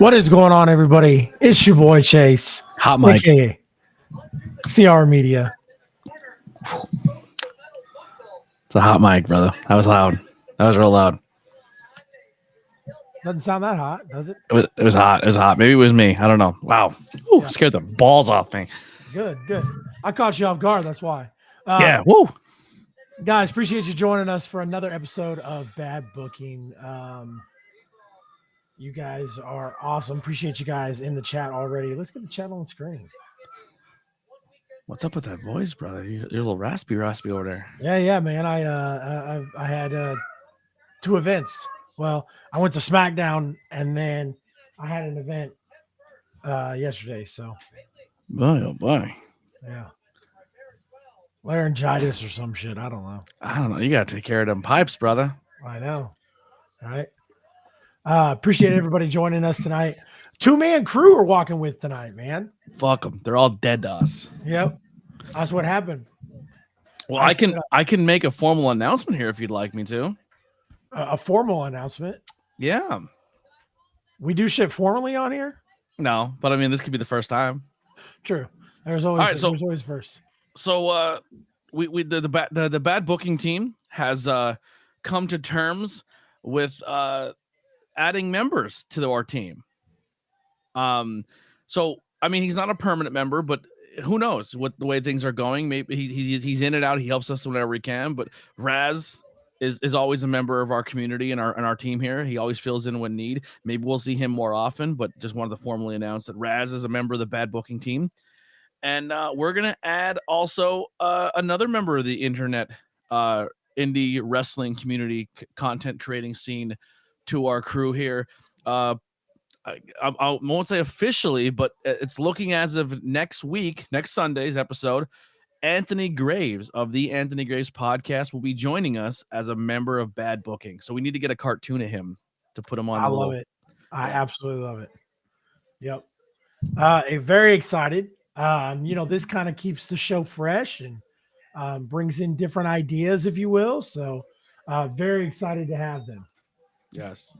What is going on, everybody? It's your boy Chase, Hot mic. aka CR Media. It's a hot mic, brother. That was loud. That was real loud. Doesn't sound that hot, does it? It was hot. It was hot. Maybe it was me. I don't know. Wow. Ooh, Yeah. Scared the balls off me. Good. I caught you off guard. That's why. Yeah. Woo. Guys, appreciate you joining us for another episode of Bad Booking. You guys are awesome. Appreciate you guys in the chat already. Let's get the chat on the screen. What's up with that voice, brother? You're a little raspy over there. Yeah, man. I had 2 events. Well, I went to SmackDown and then I had an event yesterday. So, Boy, oh boy. yeah. Laryngitis or some shit. I don't know. You gotta take care of them pipes, brother. I know. All right. Appreciate everybody joining us tonight. 2-man crew we're walking with tonight, man. Fuck them. They're all dead to us. Yep. That's what happened. Well, I can make a formal announcement here if you'd like me to. A formal announcement. Yeah. We do shit formally on here? No, but I mean this could be the first time. True. There's always first. So the bad booking team has come to terms with adding members to our team. So I mean he's not a permanent member, but who knows what the way things are going. Maybe he's in and out. He helps us whenever he can. But Raz is always a member of our community and our team here. He always fills in when need. Maybe we'll see him more often, but just wanted to formally announce that Raz is a member of the bad booking team. And we're going to add also another member of the internet indie wrestling community content creating scene to our crew here. I won't say officially, but it's looking as of next Sunday's episode. Anthony Graves of the Anthony Graves podcast will be joining us as a member of Bad Booking. So we need to get a cartoon of him to put him on. I love it. I absolutely love it. Yep. Very excited. This kind of keeps the show fresh and brings in different ideas, if you will. So very excited to have them. Yes.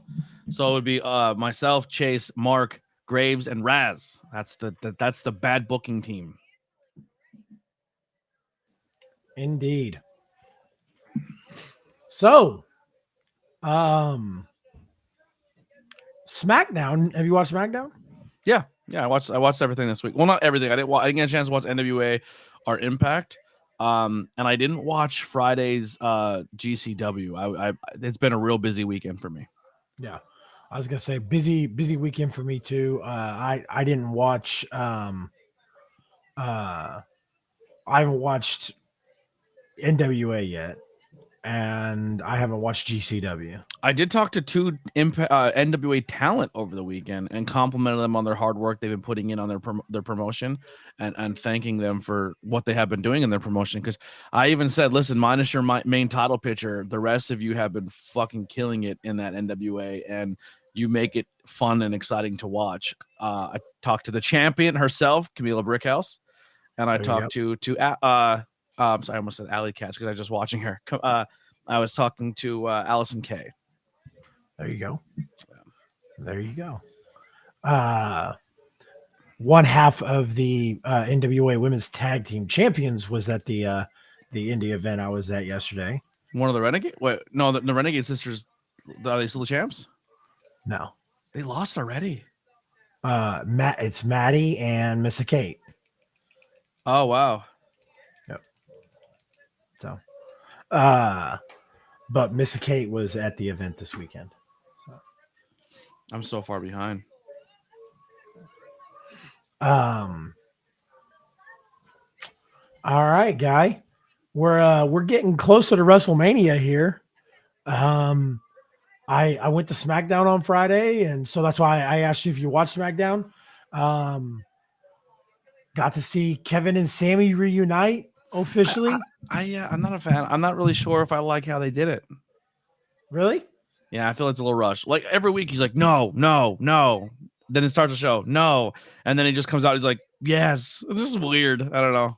So it would be myself, Chase, Mark, Graves, and Raz. That's the bad booking team. Indeed. So, SmackDown. Have you watched SmackDown? Yeah. I watched everything this week. Well, not everything. I didn't get a chance to watch NWA or Impact. And I didn't watch Friday's GCW. It's been a real busy weekend for me. Yeah. I was gonna say busy weekend for me too. I didn't watch I haven't watched NWA yet, and I haven't watched GCW. I did talk to 2 NWA talent over the weekend and complimented them on their hard work they've been putting in on their promotion and thanking them for what they have been doing in their promotion. Because I even said, listen, minus your main title picture, the rest of you have been fucking killing it in that NWA, and you make it fun and exciting to watch. I talked to the champion herself, Camila Brickhouse, and I talked to sorry, I almost said Allie Katz because I was just watching her. I was talking to Allison Kay. There you go. There you go. One half of the NWA Women's Tag Team Champions was at the indie event I was at yesterday. One of the Renegade? Wait, no, the Renegade sisters. Are they still the champs? No, they lost already. It's Maddie and Missa Kate. Oh wow. Yep. So, but Missa Kate was at the event this weekend. So. I'm so far behind. All right, Guy. We're getting closer to WrestleMania here. I went to SmackDown on Friday, and so that's why I asked you if you watched SmackDown. Got to see Kevin and Sammy reunite officially. I'm not a fan. I'm not really sure if I like how they did it. Really? Yeah, I feel it's a little rushed. Like every week he's like, no. Then it starts the show, no. And then he just comes out, he's like, yes. This is weird. I don't know.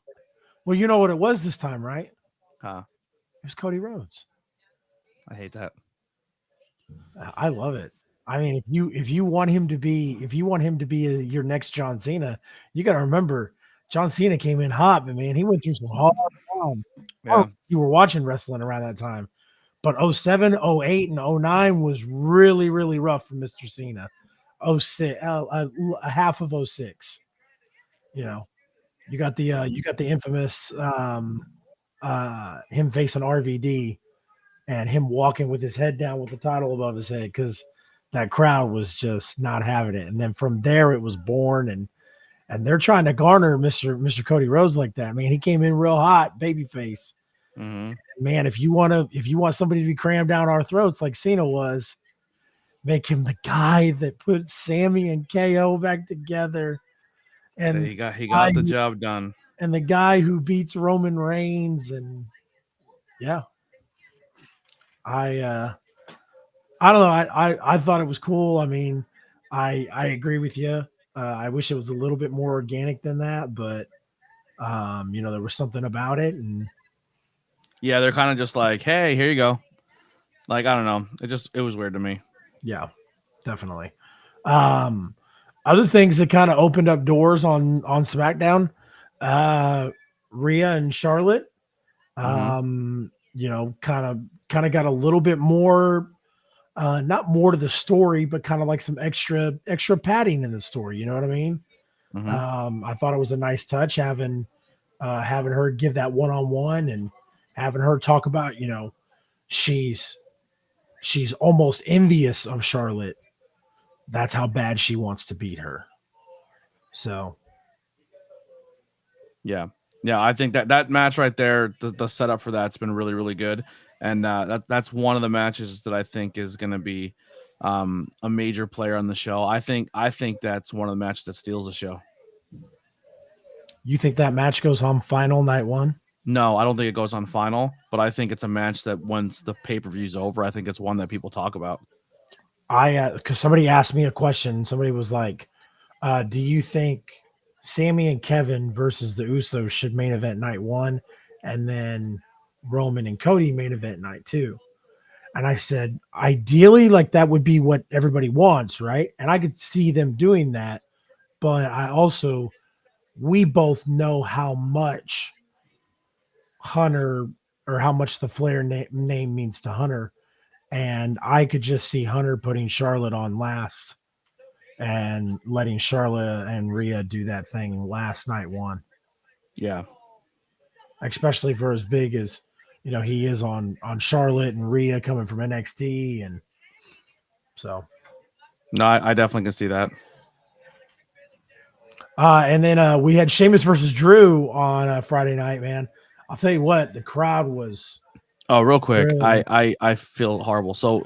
Well, you know what it was this time, right? Huh? It was Cody Rhodes. I hate that. I love it. I mean, if you want him to be your next John Cena, you got to remember John Cena came in hot, but man, he went through some hard times. I don't know Yeah. if you were watching wrestling around that time, but 07, 08, and 09 was really really rough for Mr. Cena. 06, a half of 06. You know, you got the infamous him facing RVD and him walking with his head down with the title above his head because that crowd was just not having it. And then from there it was born, and they're trying to garner Mr. Cody Rhodes like that. Man, he came in real hot, babyface. Mm-hmm. Man, if you want somebody to be crammed down our throats like Cena was, make him the guy that put Sammy and KO back together, and He got the job done. the guy who beats Roman Reigns. And yeah, I I don't know. I thought it was cool. I mean, I agree with you. I wish it was a little bit more organic than that, but there was something about it, and Yeah, they're kind of just like, hey, here you go. Like, I don't know. It was weird to me. yeah, definitely. Um, Other things that kind of opened up doors on SmackDown, uh, Rhea and Charlotte. Mm-hmm. Kind of got a little bit more, not more to the story, but kind of like some extra padding in the story. You know what I mean? Mm-hmm. I thought it was a nice touch having her give that one on one and having her talk about she's almost envious of Charlotte. That's how bad she wants to beat her. So Yeah. Yeah, I think that match right there, the setup for that's been really, really good. And that's one of the matches that I think is going to be a major player on the show. I think that's one of the matches that steals the show. you think that match goes home final night one? No, I don't think it goes on final, but I think it's a match that once the pay-per-view's over, I think it's one that people talk about. Because somebody asked me a question. Somebody was like, do you think Sammy and Kevin versus the Usos should main event night one, and then Roman and Cody main event night two? And I said, ideally, like that would be what everybody wants, right? And I could see them doing that. But we both know how much Hunter, or how much the Flair name means to Hunter. And I could just see Hunter putting Charlotte on last and letting Charlotte and Rhea do that thing last night one, Yeah. especially for as big as he is on Charlotte and Rhea coming from NXT. And so No, I definitely can see that. and then we had Sheamus versus Drew on Friday night, man. I'll tell you what, the crowd was Oh, real quick, really, I feel horrible. So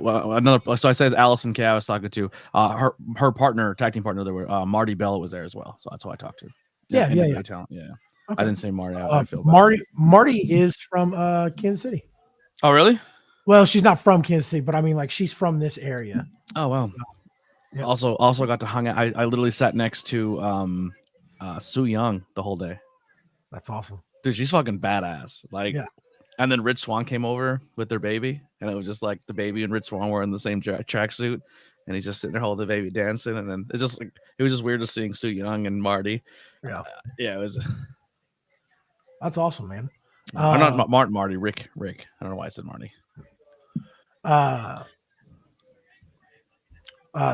so I said Allison Kay I was talking to her partner, tag team partner. There were Marty Bell was there as well, so that's who I talked to. Yeah, yeah. NWA talent. Yeah, I Okay. didn't say Marty. I feel bad. Marty is from Kansas City. Oh, really? Well, she's not from Kansas City, but I mean, like, she's from this area. Oh, wow. So, yep. Also got to hang out. I literally sat next to Sue Young the whole day. That's awesome. Dude, she's fucking badass. Like, Yeah. and then Rich Swann came over with their baby, and it was just like the baby and Rich Swann were in the same tracksuit, and he's just sitting there holding the baby dancing, and then it's just like it was just weird to seeing Sue Young and Marty. Yeah. Yeah, it was. That's awesome, man. I'm not Marty, Rick. I don't know why I said Marty.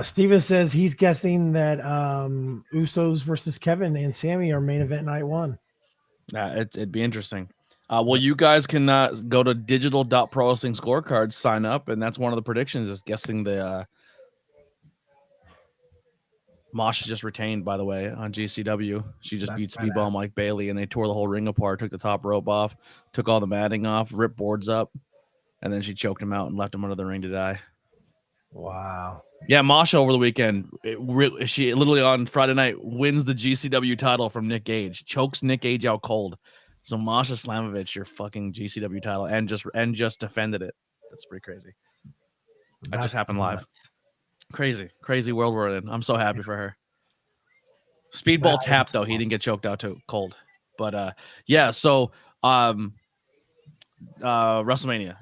Steven says he's guessing that Usos versus Kevin and Sammy are main event night one. It'd be interesting. Well, you guys can go to digital.pro wrestling scorecards, sign up, and that's one of the predictions is guessing the Masha just retained, by the way, on GCW. She just beat Speedball Mike Bailey, and they tore the whole ring apart, took the top rope off, took all the matting off, ripped boards up, and then she choked him out and left him under the ring to die. Wow. Yeah, Masha over the weekend, she literally on Friday night wins the GCW title from Nick Gage, chokes Nick Gage out cold. So Masha Slamovich, your fucking GCW title, and just defended it. That's pretty crazy. That just happened live. Crazy world we're in. I'm so happy for her. Speedball tapped though. Awesome. He didn't get choked out too cold. But yeah, so WrestleMania.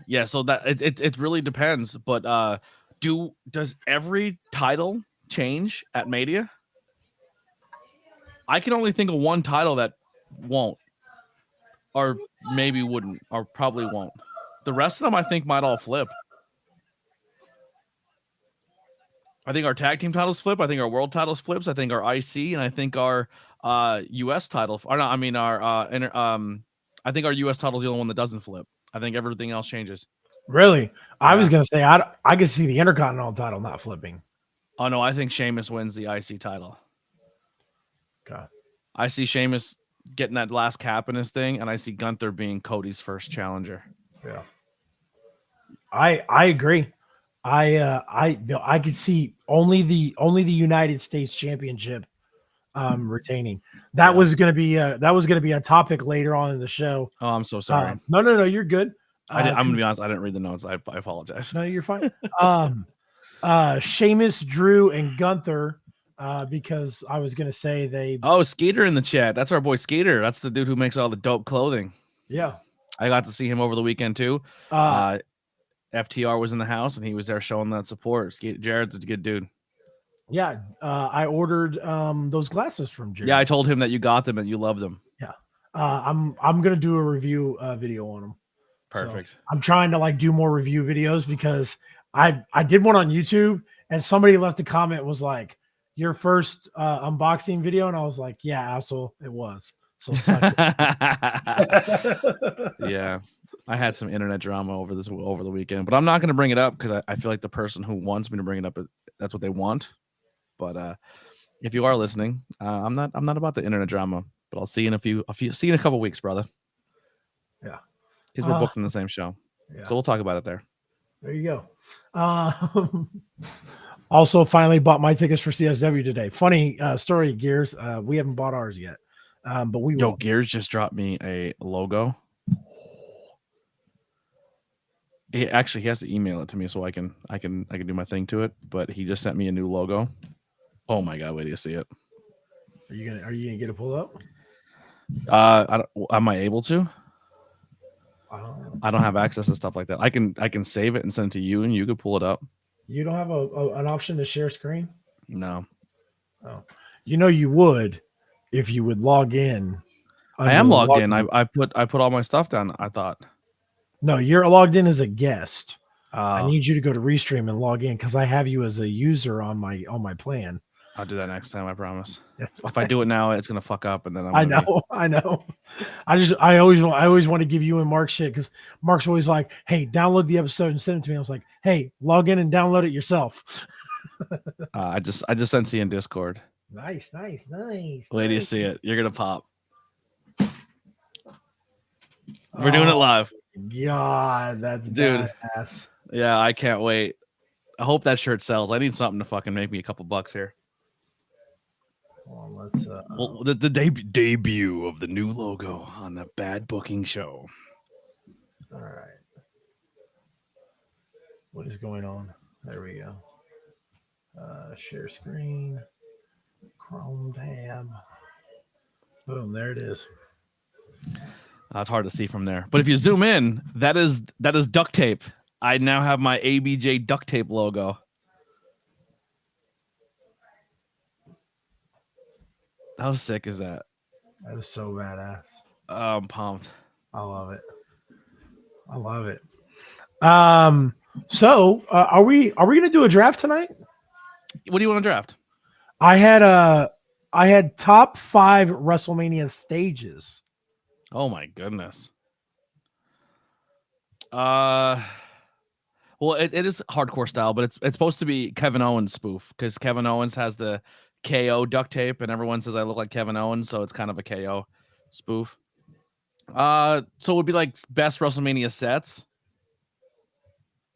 Yeah, so that it really depends. But Does every title change at Mania? I can only think of one title that won't, or maybe wouldn't, or probably won't. The rest of them, I think, might all flip. I think our tag team titles flip. I think our world titles flips. I think our IC, and I think our US title, or no, I mean our I think our US title is the only one that doesn't flip. I think everything else changes. Really? I was Yeah. gonna say I could see the Intercontinental title not flipping. Oh no, I think Sheamus wins the IC title. Okay. I see Sheamus getting that last cap in his thing, and I see Gunther being Cody's first challenger. Yeah. I agree. I could see only the United States Championship retaining. That Yeah. was gonna be a topic later on in the show. Oh, I'm so sorry. No, you're good. I'm gonna be honest. I didn't read the notes. I apologize. No, you're fine. Sheamus, Drew, and Gunther. Because I was gonna say they. Oh, Skeeter in the chat. That's our boy Skeeter. That's the dude who makes all the dope clothing. Yeah. I got to see him over the weekend too. FTR was in the house and he was there showing that support. Jared's a good dude. Yeah. I ordered those glasses from Jared. Yeah, I told him that you got them and you love them. Yeah. I'm gonna do a review video on them. Perfect. So I'm trying to like do more review videos because I did one on YouTube and somebody left a comment and was like, your first unboxing video, and I was like, yeah, asshole, it was. So suck it. Yeah. I had some internet drama over the weekend, but I'm not going to bring it up because I feel like the person who wants me to bring it up, that's what they want. But if you are listening, I'm not about the internet drama, but I'll see you in see you in a couple weeks, brother. Yeah, because we're booked in the same show. Yeah. So we'll talk about it there. There you go. Also, finally bought my tickets for CSW today. Funny story, Gears. We haven't bought ours yet, but we will. Gears just dropped me a logo. He has to email it to me so I can do my thing to it. But he just sent me a new logo. Oh my god! Wait till you see it. Are you gonna get it pulled up? Am I able to? I don't have access to stuff like that. I can save it and send it to you, and you could pull it up. You don't have an option to share screen? No. Oh, you would if you would log in. I am logged in. I put all my stuff down. I thought. No, you're logged in as a guest. I need you to go to Restream and log in because I have you as a user on my plan. I'll do that next time. I promise. If I do it now, it's gonna fuck up, and then I know. I always want to give you and Mark shit because Mark's always like, "Hey, download the episode and send it to me." I was like, "Hey, log in and download it yourself." I just sent you in Discord. Nice. Wait till you see it. You're gonna pop. We're doing it live. God, that's badass. Yeah, I can't wait. I hope that shirt sells. I need something to fucking make me a couple bucks here. Well, let's. Well, the debut of the new logo on the Bad Booking Show. All right. What is going on? There we go. Share screen. Chrome tab. Boom! There it is. It's hard to see from there, but if you zoom in, that is duct tape. I now have my ABJ duct tape logo. How sick is that? That is so badass. I'm pumped. I love it. So are we gonna do a draft tonight? What do you want to draft? I had top 5 WrestleMania stages. Oh my goodness. Well, it is hardcore style, but it's supposed to be Kevin Owens spoof because Kevin Owens has the KO duct tape, and everyone says I look like Kevin Owens, so it's kind of a KO spoof. So it would be like best WrestleMania sets.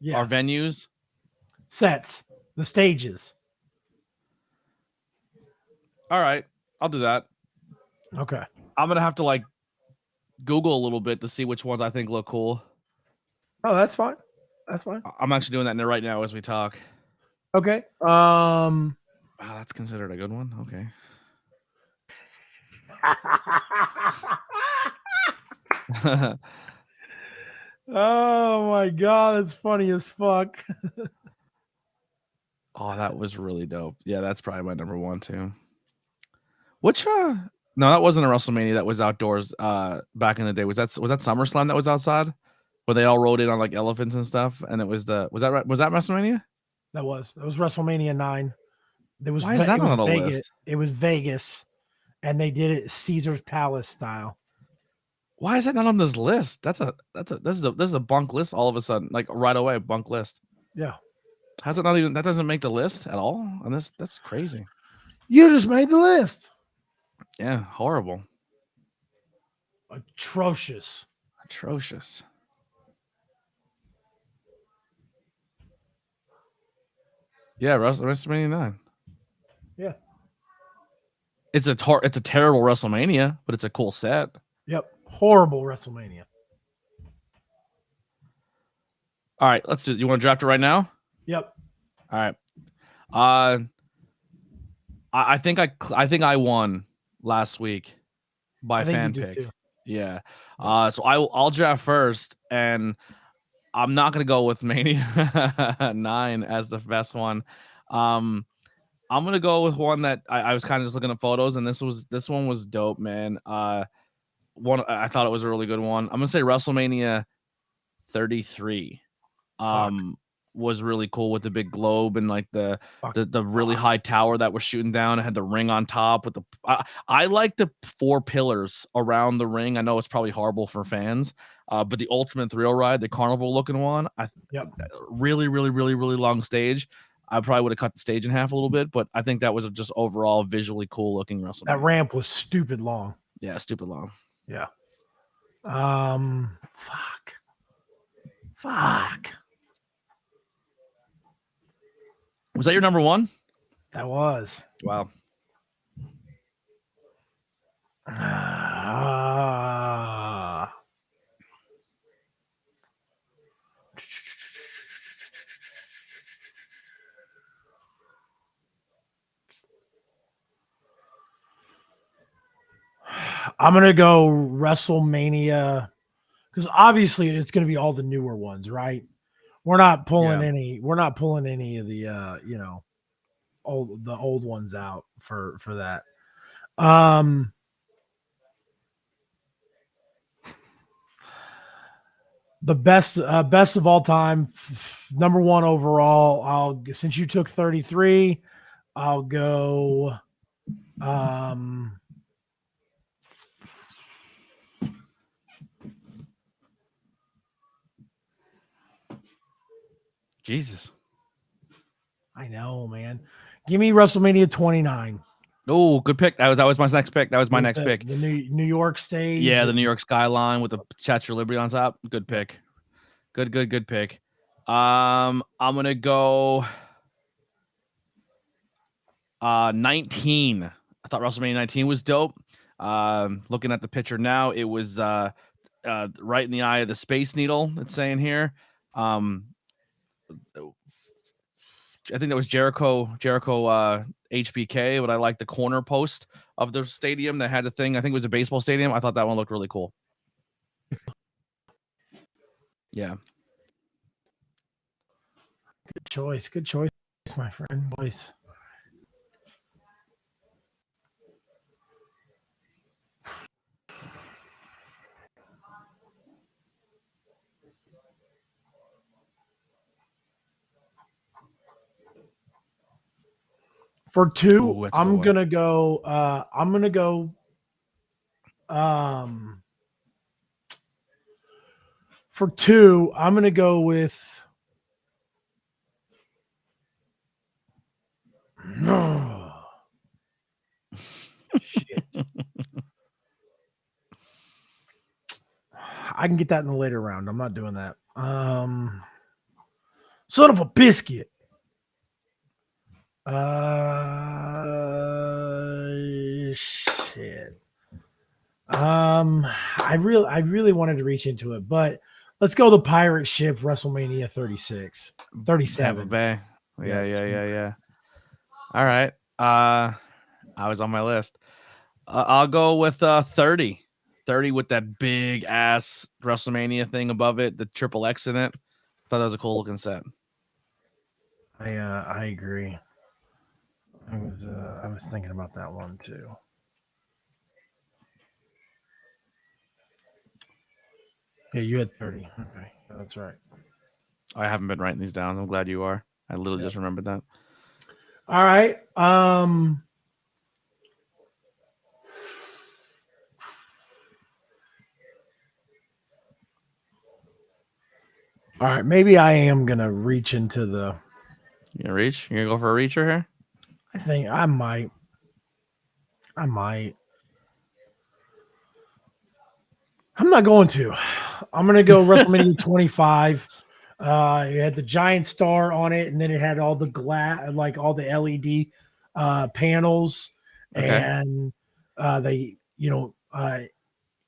Yeah. Our venues. Sets. The stages. All right. I'll do that. Okay. I'm gonna have to like Google a little bit to see which ones I think look cool. Oh, that's fine. That's fine. I'm actually doing that right now as we talk. Okay. Wow, that's considered a good one. Okay. Oh my god, that's funny as fuck. Oh, that was really dope. Yeah, that's probably my number one too. Which no, that wasn't a WrestleMania. That was outdoors. Back in the day, was that SummerSlam that was outside, where they all rode in on like elephants and stuff? And it was was that WrestleMania? That was WrestleMania 9. Why is that It was not on a Vegas. list? It was Vegas, and they did it Caesar's Palace style. Why is that not on this list? This is a bunk list all of a sudden, like right away, bunk list. Yeah. How's it not even that doesn't make the list at all? And that's crazy. You just made the list. Yeah, horrible. Atrocious. Atrocious. Yeah, WrestleMania 9. Yeah. It's a terrible WrestleMania, but it's a cool set. Yep. Horrible WrestleMania. All right, let's do it. You want to draft it right now? Yep. All right. I think I won last week by fan pick. Too. Yeah. So I'll draft first, and I'm not gonna go with Mania 9 as the best one. I'm gonna go with one that I was kind of just looking at photos, and this one was dope, man. One I thought it was a really good one. I'm gonna say WrestleMania 33. Was really cool with the big globe and like the really high tower that was shooting down. It had the ring on top with I like the 4 pillars around the ring. I know it's probably horrible for fans, but the Ultimate Thrill Ride, the carnival looking one, really, really, really, really long stage. I probably would have cut the stage in half a little bit, but I think that was just overall visually cool looking WrestleMania. That ramp was stupid long. Yeah, stupid long. Yeah. Fuck. Was that your number one? That was. Wow. I'm gonna go WrestleMania because obviously it's gonna be all the newer ones, right? We're not pulling any of the old ones out for that. The best of all time, number one overall. Since you took 33, I'll go Jesus. I know, man. Give me WrestleMania 29. Oh, good pick. That was my next pick. That was my next pick. The New York stage. Yeah, the New York skyline with the Statue of Liberty on top. Good pick. Good pick. I'm gonna go 19. I thought WrestleMania 19 was dope. Looking at the picture now, it was right in the eye of the Space Needle. It's saying here. I think that was Jericho HBK, but I like the corner post of the stadium that had the thing. I think it was a baseball stadium. I thought that one looked really cool. Yeah. Good choice, my friend. Voice. For 2, I'm gonna go. For 2, I'm gonna go with. No. Shit. I can get that in the later round. I'm not doing that. Son of a biscuit. Shit. I really wanted to reach into it, but let's go the pirate ship WrestleMania 36. 37. Bay. Yeah. All right. I was on my list. I'll go with 30. 30 with that big ass WrestleMania thing above it, the triple X in it. I thought that was a cool looking set. I agree. I was thinking about that one too. Yeah, you had 30. Okay, that's right. I haven't been writing these down. I'm glad you are. I literally Yep. just remembered that. All right. All right. Maybe I am gonna reach into the. You gonna reach? You gonna go for a reacher here? I think I might. I might. I'm not going to. I'm gonna go WrestleMania 25. It had the giant star on it, and then it had all the glass, like all the LED panels, Okay. and they,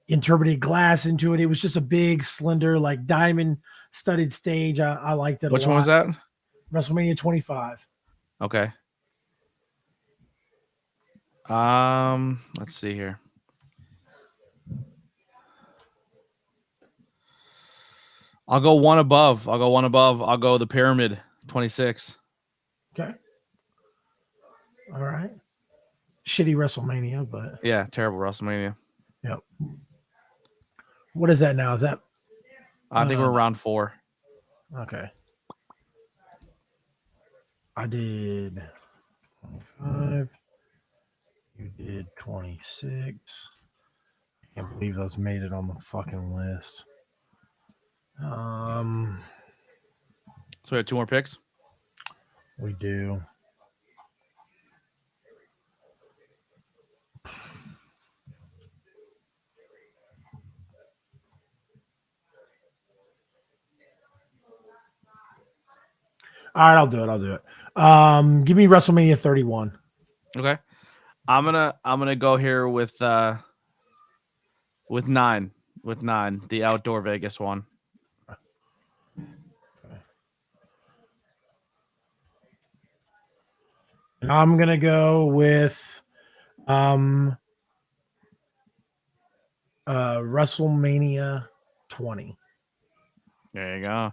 interpreted glass into it. It was just a big, slender, like diamond studded stage. I liked it a Which one was lot. that? WrestleMania 25. Okay. Let's see here. I'll go one above. I'll go the pyramid 26. Okay. All right. Shitty WrestleMania, but Yeah, terrible WrestleMania. yep. What is that now? Is that I think we're around 4. okay? I did 25. You did 26. Can't believe those made it on the fucking list. So we have 2 more picks. We do. All right, I'll do it. I'll do it. Give me WrestleMania 31. Okay. I'm gonna go here with 9. With 9, the outdoor Vegas one. And I'm gonna go with um WrestleMania 20. There you go.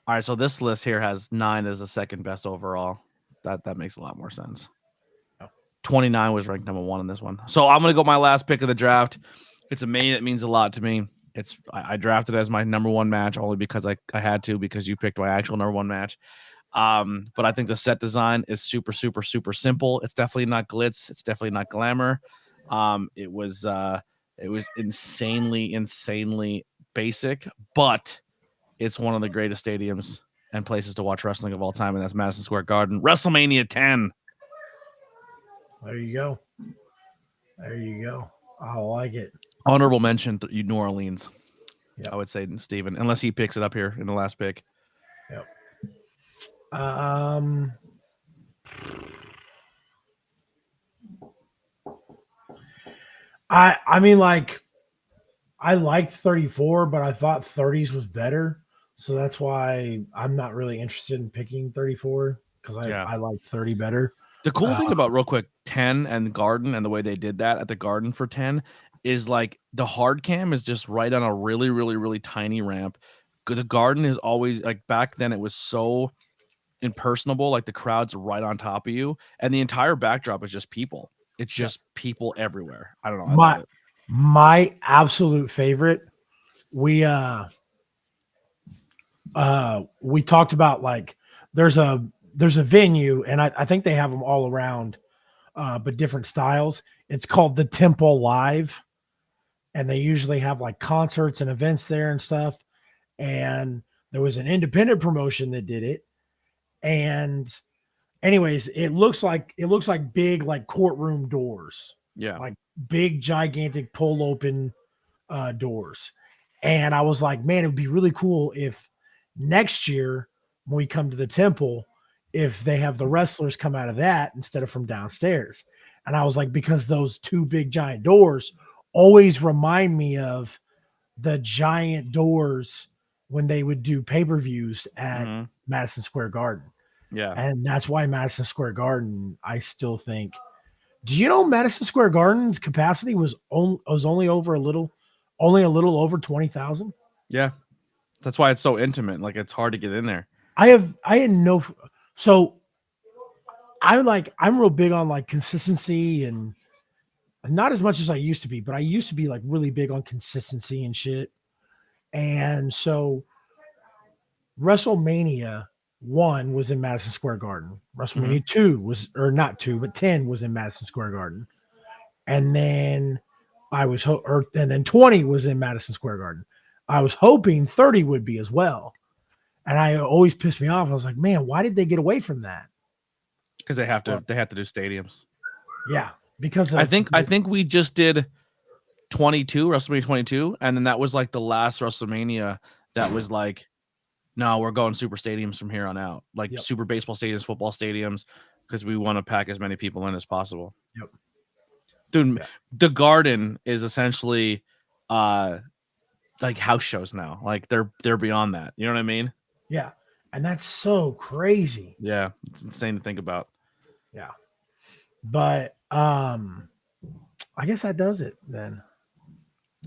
All right, so this list here has 9 as the second best overall. That makes a lot more sense. 29 was ranked number 1 in this one. So I'm gonna go my last pick of the draft. It's a mania that means a lot to me. I drafted it as my number 1 match only because I had to, because you picked my actual number 1 match. But I think the set design is super, super, super simple. It's definitely not glitz. It's definitely not glamour. It was insanely, insanely basic, but it's one of the greatest stadiums and places to watch wrestling of all time, and that's Madison Square Garden. WrestleMania 10. There you go. There you go. I like it. Honorable mention to New Orleans. Yep. I would say Steven, unless he picks it up here in the last pick. Yep. I mean, like, I liked 34, but I thought 30s was better. So that's why I'm not really interested in picking 34, because I like 30 better. The cool thing about, real quick, 10 and Garden and the way they did that at the Garden for 10 is like the hard cam is just right on a really, really, really tiny ramp. The Garden is always like, back then it was so impersonable, like the crowd's right on top of you, and the entire backdrop is just people. It's just people everywhere. I don't know. I love it. My absolute favorite. We talked about, like, there's a venue, and I think they have them all around, but different styles. It's called the Temple Live, and they usually have like concerts and events there and stuff. And there was an independent promotion that did it. And anyways, it looks like big, like, courtroom doors, Yeah. like big gigantic pull open doors. And I was like, man, it would be really cool if next year when we come to the temple, if they have the wrestlers come out of that instead of from downstairs. And I was like, because those two big giant doors always remind me of the giant doors when they would do pay-per-views at Madison Square Garden. Yeah. And that's why Madison Square Garden, I still think. Do you know Madison Square Garden's capacity was only a little over 20,000? Yeah. That's why it's so intimate. Like, it's hard to get in there. I had no so I'm real big on like consistency and not as much as I used to be, but I used to be like really big on consistency and shit. And so WrestleMania 1 was in Madison Square Garden. Mhm. WrestleMania 2 was, or not 2, but 10 was in Madison Square Garden. And then and then 20 was in Madison Square Garden. I was hoping 30 would be as well. And I always pissed me off. I was like, man, why did they get away from that? Because they have to But they have to do stadiums. yeah, because I of think I think we just did 22 WrestleMania 22, and then that was like the last WrestleMania that was like, no, we're going super stadiums from here on out, like yep, super baseball stadiums, football stadiums, because we want to pack as many people in as possible. yep, Dude, yeah, the Garden is essentially uh like house shows now. Like they're beyond that. You know what I mean? yeah. And that's so crazy. Yeah, it's insane to think about. Yeah. But I guess that does it then.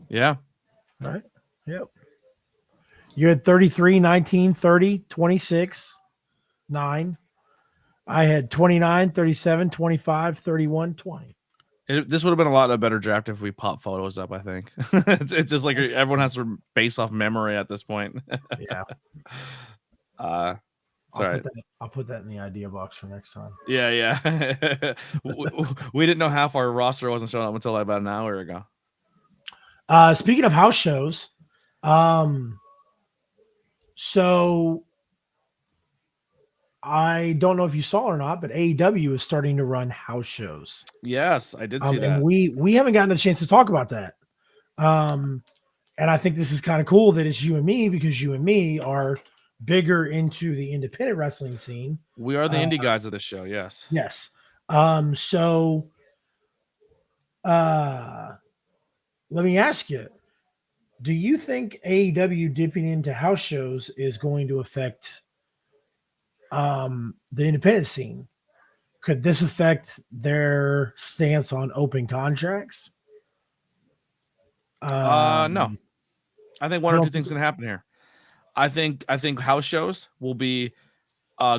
Yeah. Right? Yep. You had 33, 19, 30, 26, 9. I had 29, 37, 25, 31, 20. This would have been a lot of better draft if we pop photos up, I think. It's just like everyone has to base off memory at this point. Yeah. uh it's all right. I'll put that in the idea box for next time. Yeah, yeah. We didn't know half our roster wasn't showing up until about an hour ago. Speaking of house shows, um, so I don't know if you saw or not, but AEW is starting to run house shows. Yes, I did see And that. we haven't gotten a chance to talk about that. Um, and I think this is kind of cool that it's you and me because you and me are bigger into the independent wrestling scene. We are the indie guys of the show, yes. Yes. So uh let me ask you, do you think AEW dipping into house shows is going to affect the independent scene? Could this affect their stance on open contracts? No. Um, I think one you or don't two think, things can happen here. I think house shows will be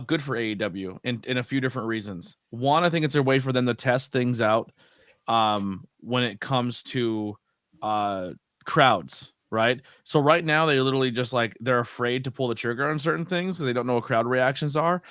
good for AEW in a few different reasons. One, I think it's a way for them to test things out when it comes to uh crowds, right? So right now they literally just like they're afraid to pull the trigger on certain things because they don't know what crowd reactions are.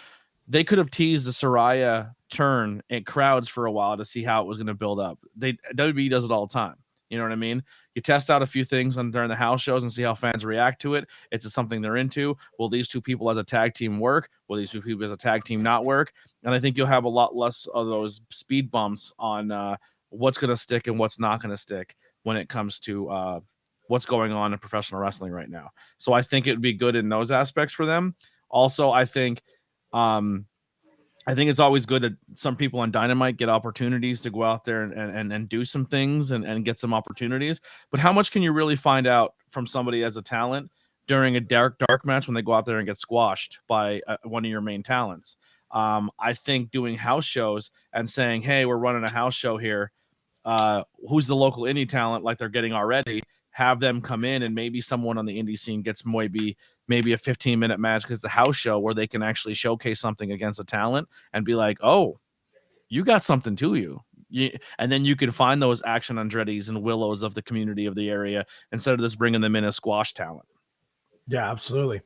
They could have teased the Soraya turn at crowds for a while to see how it was going to build up. WWE does it all the time. You know what I mean? You test out a few things during the house shows and see how fans react to it. It's something they're into. Will these two people as a tag team work? Will these two people as a tag team not work? And I think you'll have a lot less of those speed bumps on what's going to stick and what's not going to stick when it comes to what's going on in professional wrestling right now. So I think it would be good in those aspects for them. Also, um, I think it's always good that some people on Dynamite get opportunities to go out there and do some things and get some opportunities. But how much can you really find out from somebody as a talent during a dark match when they go out there and get squashed by one of your main talents? I think doing house shows and saying, "Hey, we're running a house show here. Who's the local indie talent like they're getting already?" Have them come in and maybe someone on the indie scene gets maybe a 15-minute match because it's a house show where they can actually showcase something against a talent and be like, oh, you got something to you. And then you can find those Action Andretti's and Willows of the community of the area instead of just bringing them in as squash talent. yeah, absolutely.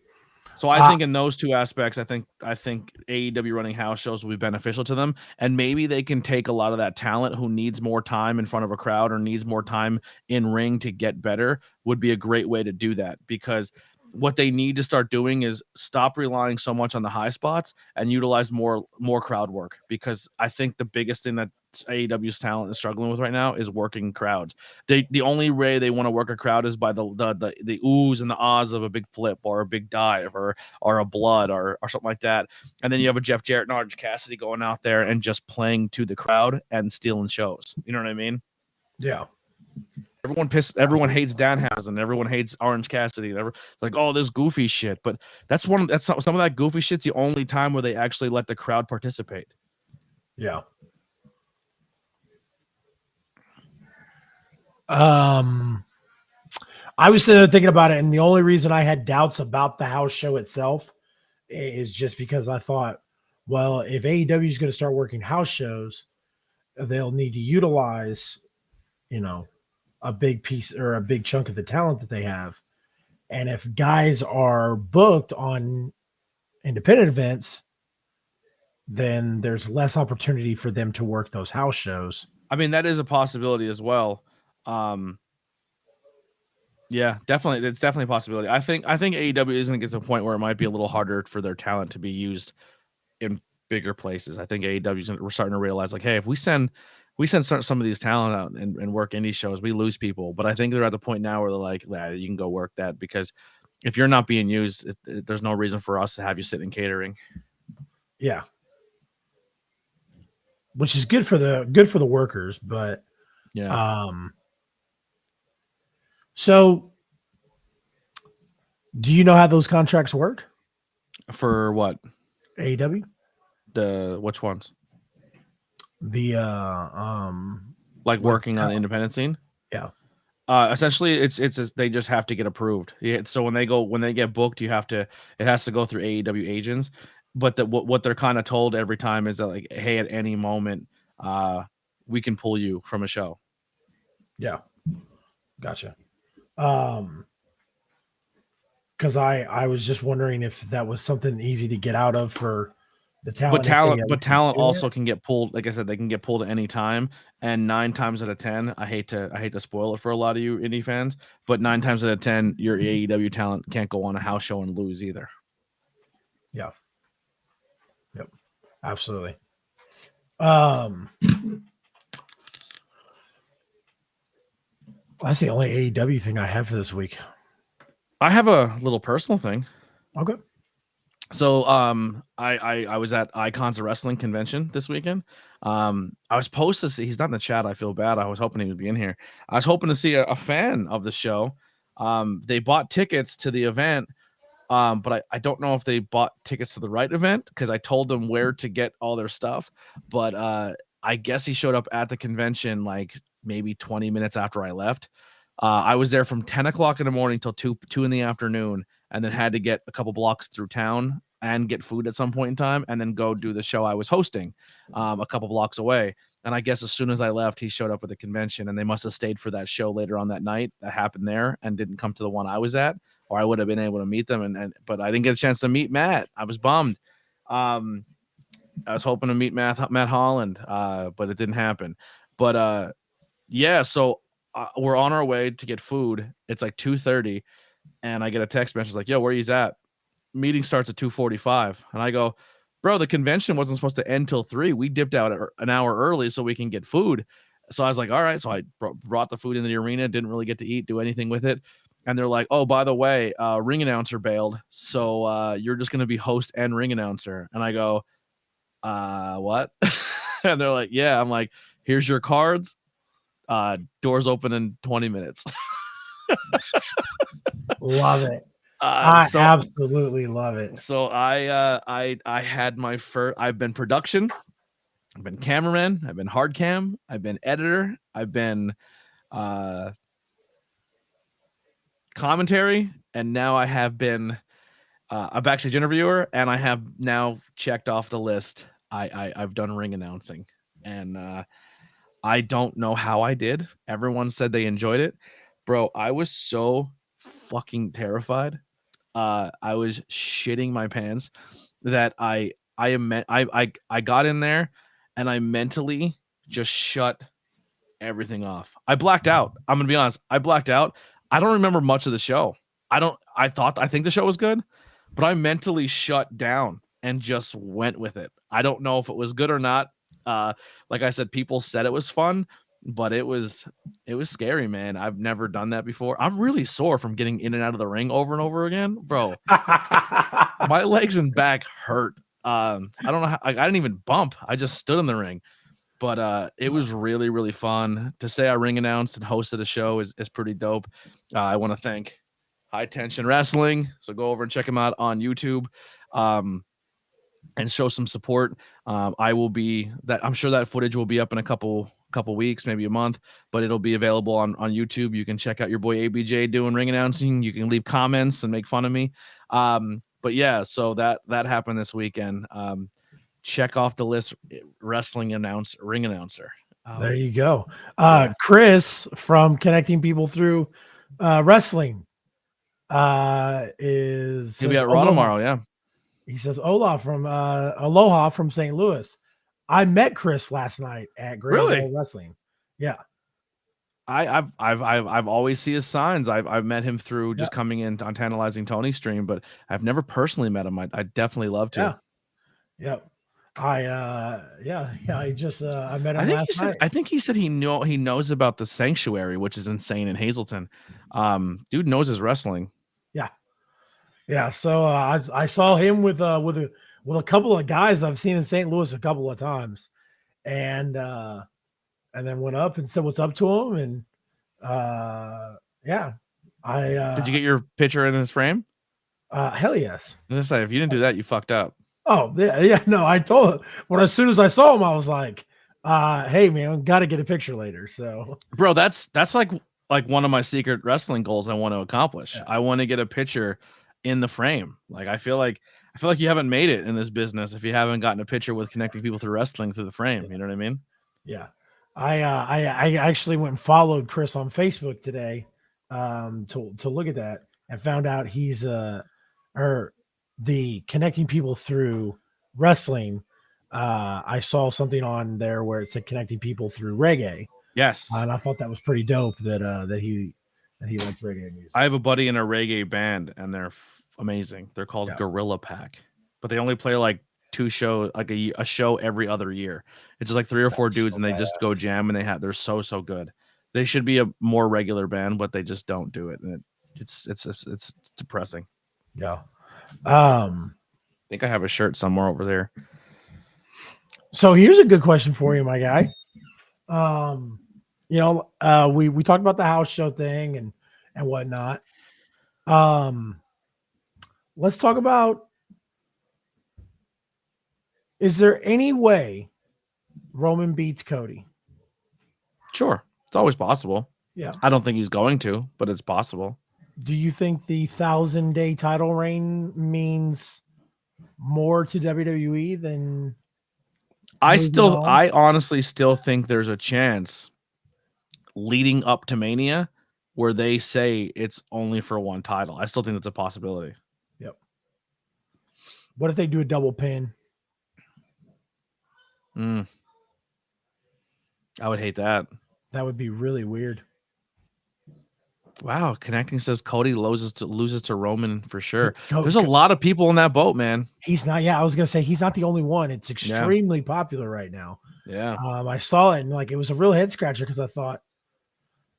So I Uh, think in those two aspects, I think AEW running house shows will be beneficial to them, and maybe they can take a lot of that talent who needs more time in front of a crowd or needs more time in ring to get better. Would be a great way to do that because what they need to start doing is stop relying so much on the high spots and utilize more crowd work because I think the biggest thing that AEW's talent is struggling with right now is working crowds. The only way they want to work a crowd is by the oohs and the ahs of a big flip or a big dive or a blood or something like that. And then you have a Jeff Jarrett and Orange Cassidy going out there and just playing to the crowd and stealing shows. You know what I mean? yeah, Everyone hates Danhausen, everyone hates Orange Cassidy, and like, oh, this goofy shit. But that's some of that goofy shit's the only time where they actually let the crowd participate. yeah. Um, I was thinking about it, and the only reason I had doubts about the house show itself is just because I thought, well, if AEW is going to start working house shows, they'll need to utilize, you know, a big piece or a big chunk of the talent that they have. And if guys are booked on independent events, then there's less opportunity for them to work those house shows. I mean, that is a possibility as well. Yeah, definitely. It's definitely a possibility. I think AEW is going to get to a point where it might be a little harder for their talent to be used in bigger places. I think AEW we're starting to realize, like, hey, if we send some of these talent out and work indie shows, we lose people. But I think they're at the point now where they're like, yeah, you can go work that, because if you're not being used, there's no reason for us to have you sit in catering. Yeah, which is good for the workers, but yeah. So do you know how those contracts work? For what? AEW? Which ones? The like working on the independent scene? Yeah. Essentially, it's they just have to get approved. Yeah, so when they get booked, it has to go through AEW agents. But what they're kind of told every time is that, like, hey, at any moment, we can pull you from a show. Yeah, gotcha. Because I was just wondering if that was something easy to get out of for the talent. But talent also can get pulled. Like I said, they can get pulled at any time. And 9 times out of 10, I hate to spoil it for a lot of you indie fans, but 9 times out of 10, your AEW talent can't go on a house show and lose either. Yeah. Yep. Absolutely. That's the only AEW thing I have for this week. I have a little personal thing. Okay. So I was at Icons of Wrestling convention this weekend. I was supposed to see, he's not in the chat, I feel bad. I was hoping he would be in here. I was hoping to see a fan of the show. They bought tickets to the event, but I don't know if they bought tickets to the right event, because I told them where to get all their stuff. But I guess he showed up at the convention like maybe 20 minutes after I left. I was there from 10 o'clock in the morning till 2 in the afternoon, and then had to get a couple blocks through town and get food at some point in time, and then go do the show I was hosting a couple blocks away. And I guess as soon as I left, he showed up at the convention, and they must have stayed for that show later on that night that happened there and didn't come to the one I was at, or I would have been able to meet them. But I didn't get a chance to meet Matt. I was bummed. I was hoping to meet Matt Holland, but it didn't happen. But yeah, so we're on our way to get food. It's like 2:30, and I get a text message like, yo, where you at? Meeting starts at 2:45. And I go, bro, the convention wasn't supposed to end till 3. We dipped out an hour early so we can get food. So I was like, all right. So I brought the food into the arena, didn't really get to eat, do anything with it. And they're like, oh, by the way, ring announcer bailed. So you're just going to be host and ring announcer. And I go, what? And they're like, yeah. I'm like, here's your cards. Doors open in 20 minutes. Love it. I absolutely love it. So I had my first. I've been production, I've been cameraman, I've been hard cam, I've been editor, I've been commentary, and now I have been a backstage interviewer, and I have now checked off the list. I've done ring announcing, and I don't know how I did. Everyone said they enjoyed it. Bro, I was so fucking terrified. I was shitting my pants that I got in there, and I mentally just shut everything off. I blacked out. I'm gonna be honest. I blacked out. I don't remember much of the show. I think the show was good, but I mentally shut down and just went with it. I don't know if it was good or not. Like I said, people said it was fun, but it was scary, man. I've never done that before. I'm really sore from getting in and out of the ring over and over again, bro. My legs and back hurt. I don't know how, I didn't even bump. I just stood in the ring. But it was really, really fun. To say I ring announced and hosted a show is pretty dope. I want to thank High Tension Wrestling. So go over and check them out on YouTube. And show some support. I'm sure that footage will be up in a couple weeks, maybe a month, but it'll be available on YouTube. You can check out your boy ABJ doing ring announcing. You can leave comments and make fun of me. But yeah, so that happened this weekend. Check off the list. Ring announcer. There you go. Yeah. Chris from Connecting People Through Wrestling He'll be at Raw tomorrow. Yeah. He says Aloha from St. Louis. I met Chris last night at Grandville Really? Wrestling. Yeah. I've always seen his signs. I've met him through just coming in on Tantalizing Tony's stream, but I've never personally met him. I definitely love to. Yeah. Yep. I just I met him last night. I think he said he knows about the Sanctuary, which is insane in Hazleton. Dude knows his wrestling. Yeah. So I saw him with a couple of guys I've seen in St. Louis a couple of times, and then went up and said what's up to him, and Did you get your picture in his frame? Hell yes. I was gonna say, if you didn't do that, you fucked up. Oh yeah. No, I told him as soon as I saw him, I was like, hey man, got to get a picture later. So, bro, that's like one of my secret wrestling goals I want to accomplish. I want to get a picture in the frame. Like I feel like you haven't made it in this business if you haven't gotten a picture with Connecting People Through Wrestling through the frame. You know what I mean? Yeah. I actually went and followed Chris on Facebook today to look at that, and found out he's the Connecting People Through Wrestling. I saw something on there where it said Connecting People Through Reggae. Yes. And I thought that was pretty dope that he liked reggae music. I have a buddy in a reggae band, and they're amazing. They're called Gorilla Pack, but they only play like 2 shows, like a show every other year. It's just like 3 or 4 dudes, and they just go jam, and they're so good. They should be a more regular band, but they just don't do it, and it's depressing. Yeah. I think I have a shirt somewhere over there. So here's a good question for you, my guy. We talked about the house show thing and whatnot. Let's talk about, is there any way Roman beats Cody? Sure. It's always possible. Yeah. I don't think he's going to, but it's possible. Do you think the 1,000-day title reign means more to WWE than I honestly still think there's a chance leading up to Mania where they say it's only for one title. I still think that's a possibility. Yep. What if they do a double pin? I would hate that. That would be really weird. Wow, Connecting says Cody loses to Roman for sure. There's a lot of people in that boat, man. He's not. Yeah, I was gonna say he's not the only one. It's extremely popular right now. Yeah. I saw it, and like it was a real head scratcher because I thought,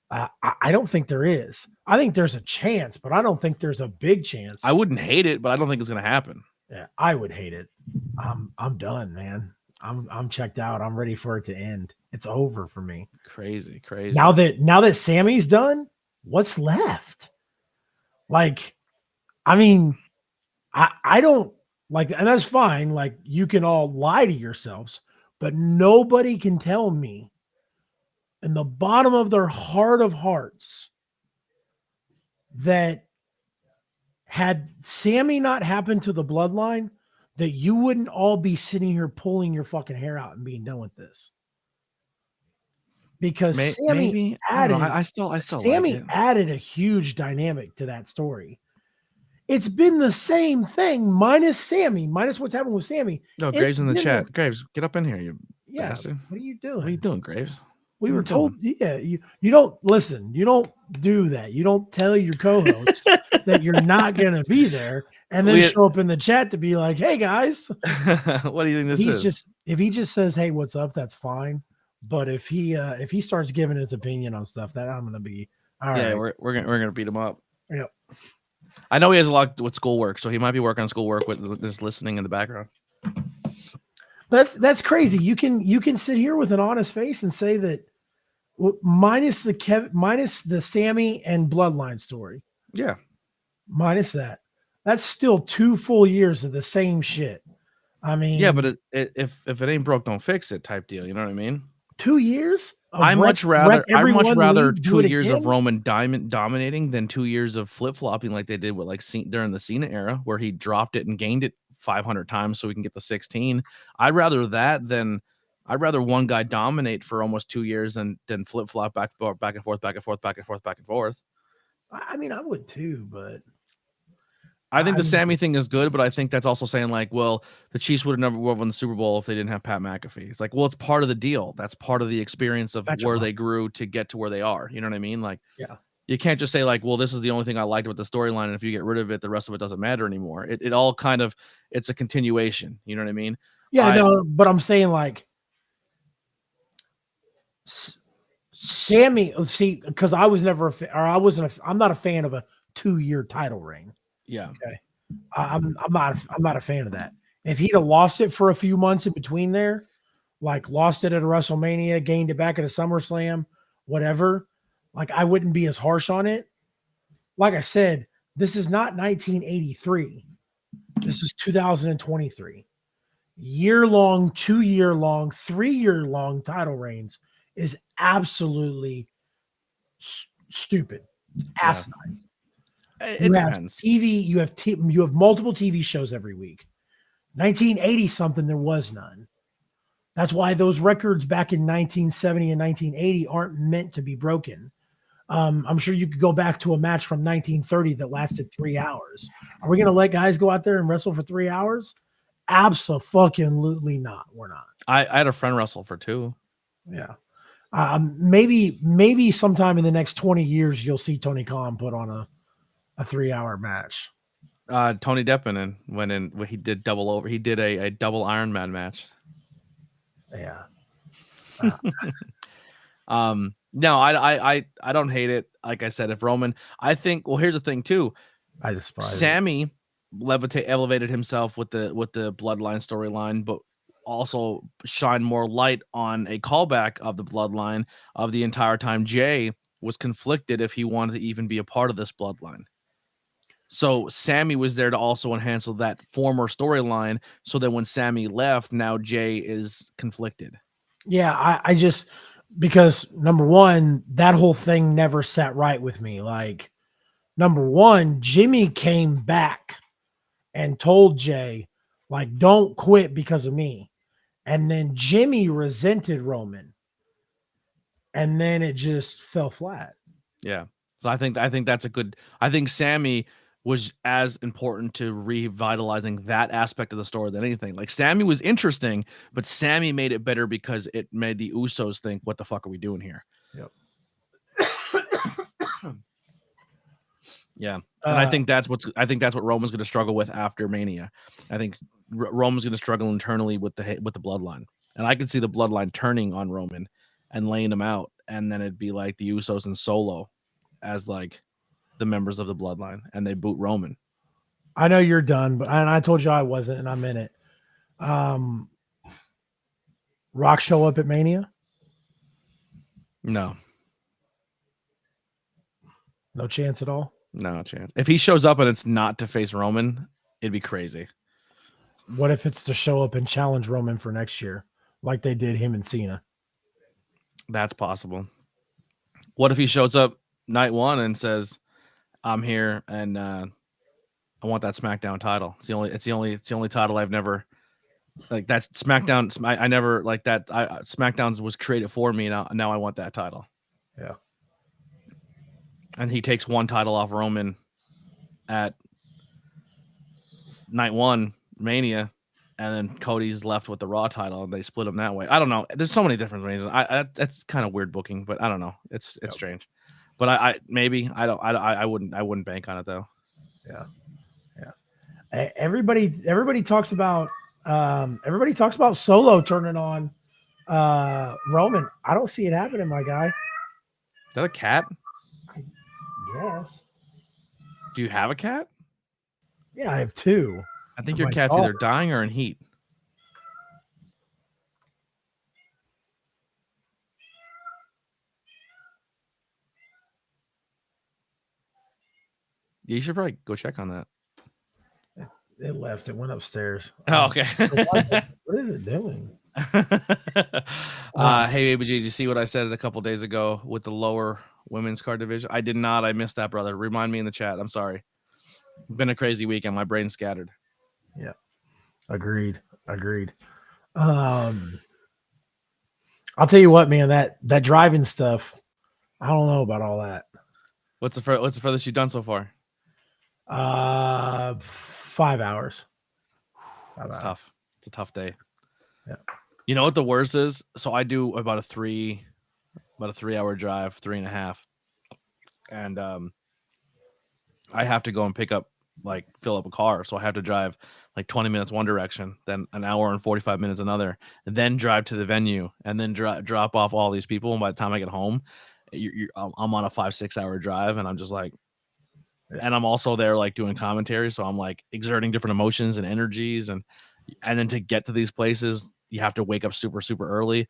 I don't think there is. I think there's a chance, but I don't think there's a big chance. I wouldn't hate it, but I don't think it's gonna happen. Yeah, I would hate it. I'm done, man. I'm checked out. I'm ready for it to end. It's over for me. Crazy. Now that Sammy's done, what's left? Like, I mean, I don't like, and that's fine. Like, you can all lie to yourselves, but nobody can tell me in the bottom of their heart of hearts that had Sammy not happened to the bloodline, that you wouldn't all be sitting here pulling your fucking hair out and being done with this. Because Sammy added, I still Sammy like it. added a huge dynamic to that story. It's been the same thing minus Sammy, minus what's happened with Sammy. No, Graves in the chat. Graves, get up in here, you bastard. What are you doing? What are you doing, Graves? We were told, you don't listen. You don't do that. You don't tell your co-host that you're not going to be there and then show up in the chat to be like, hey, guys. What do you think this is? If he just says, hey, what's up, that's fine. But if he starts giving his opinion on stuff, that I'm going to be all right. We're gonna beat him up. Yep. I know he has a lot with schoolwork, so he might be working on schoolwork with this listening in the background. That's crazy. You can sit here with an honest face and say that minus the Sammy and Bloodline story. Yeah. Minus that. That's still 2 full years of the same shit. I mean, yeah, but if it ain't broke, don't fix it type deal. You know what I mean? 2 years of I much rather everyone leave, do 2 it years of again? Roman dominating than 2 years of flip-flopping like they did with like during the Cena era where he dropped it and gained it 500 times so we can get the 16. I'd rather that than I'd rather one guy dominate for almost 2 years than flip-flop back and forth, back and forth, back and forth, back and forth. I mean, I would too, but I think I the mean, Sammy thing is good, but I think that's also saying like, well, the Chiefs would have never won the Super Bowl if they didn't have Pat McAfee. It's like, well, it's part of the deal. That's part of the experience of matchup where hunt. they grew to get to where they are. You know what I mean? Like, Yeah. you can't just say like, well, this is the only thing I liked about the storyline, and if you get rid of it, the rest of it doesn't matter anymore. It all kind of it's a continuation. You know what I mean? Yeah, no, but I'm saying like Sammy, see, because I was never, I'm not a fan of a 2-year title reign. Yeah. Okay. I'm not a fan of that. If he'd have lost it for a few months in between there, like lost it at a WrestleMania, gained it back at a SummerSlam, whatever, like I wouldn't be as harsh on it. Like I said, this is not 1983. This is 2023. Year long, 2-year long, 3-year long title reigns is absolutely stupid. It's asinine. It depends. TV, you have multiple TV shows every week. 1980 something, there was none. That's why those records back in 1970 and 1980 aren't meant to be broken. I'm sure you could go back to a match from 1930 that lasted 3 hours. Are we going to let guys go out there and wrestle for 3 hours? Absolutely not. We're not. I had a friend wrestle for 2. Yeah. Maybe sometime in the next 20 years you'll see Tony Khan put on a 3-hour match. Tony Deppen when he did double over. He did a double Iron Man match. Yeah. No, I don't hate it. Like I said, if Roman, I think. Well, here's the thing too. I despise Sammy elevated himself with the bloodline storyline, but also shine more light on a callback of the bloodline of the entire time Jay was conflicted if he wanted to even be a part of this bloodline. So Sammy was there to also enhance that former storyline so that when Sammy left, now Jay is conflicted. Yeah, I just because number one, that whole thing never sat right with me. Like, number one, Jimmy came back and told Jay, like, don't quit because of me. And then Jimmy resented Roman. And then it just fell flat. Yeah. So I think that's a good. I think Sammy was as important to revitalizing that aspect of the story than anything. Like Sammy was interesting, but Sammy made it better because it made the Usos think, "What the fuck are we doing here?" Yep. Yeah, and I think that's what Roman's going to struggle with after Mania. I think Roman's going to struggle internally with the bloodline, and I can see the bloodline turning on Roman and laying him out, and then it'd be like the Usos and Solo as like the members of the bloodline, and they boot Roman. I know you're done, but I told you I wasn't, and I'm in it. Rock show up at Mania? No chance at all. No chance. If he shows up and it's not to face Roman, it'd be crazy. What if it's to show up and challenge Roman for next year, like they did him and Cena? That's possible. What if he shows up night one and says, "I'm here and I want that SmackDown title. It's the only title I've never like that SmackDown. I never like that. SmackDown's was created for me. Now I want that title." Yeah. And he takes one title off Roman at night one Mania, and then Cody's left with the Raw title, and they split him that way. I don't know. There's so many different reasons. That's kind of weird booking, but I don't know. It's strange. But I wouldn't bank on it though. Yeah. Everybody talks about Solo turning on Roman. I don't see it happening, my guy. Is that a cat? Yes. Do you have a cat? Yeah, I have 2. I think your cat's either dying or in heat. You should probably go check on that. It left. It went upstairs. Oh, okay. What is it doing? Hey, ABG, did you see what I said a couple days ago with the lower women's card division? I did not. I missed that, brother. Remind me in the chat. I'm sorry. It's been a crazy weekend. My brain's scattered. Yeah. Agreed. I'll tell you what, man, that driving stuff, I don't know about all that. What's the furthest you've done so far? 5 hours. That's tough. It's a tough day. Yeah. You know what the worst is? So I do about a 3-hour drive, 3.5. And I have to go and fill up a car. So I have to drive like 20 minutes one direction, then an hour and 45 minutes another, and then drive to the venue, and then drop off all these people. And by the time I get home, I'm on a 5-6 hour drive, and I'm just like, and I'm also there like doing commentary. So I'm like exerting different emotions and energies. And then to get to these places, you have to wake up super, super early.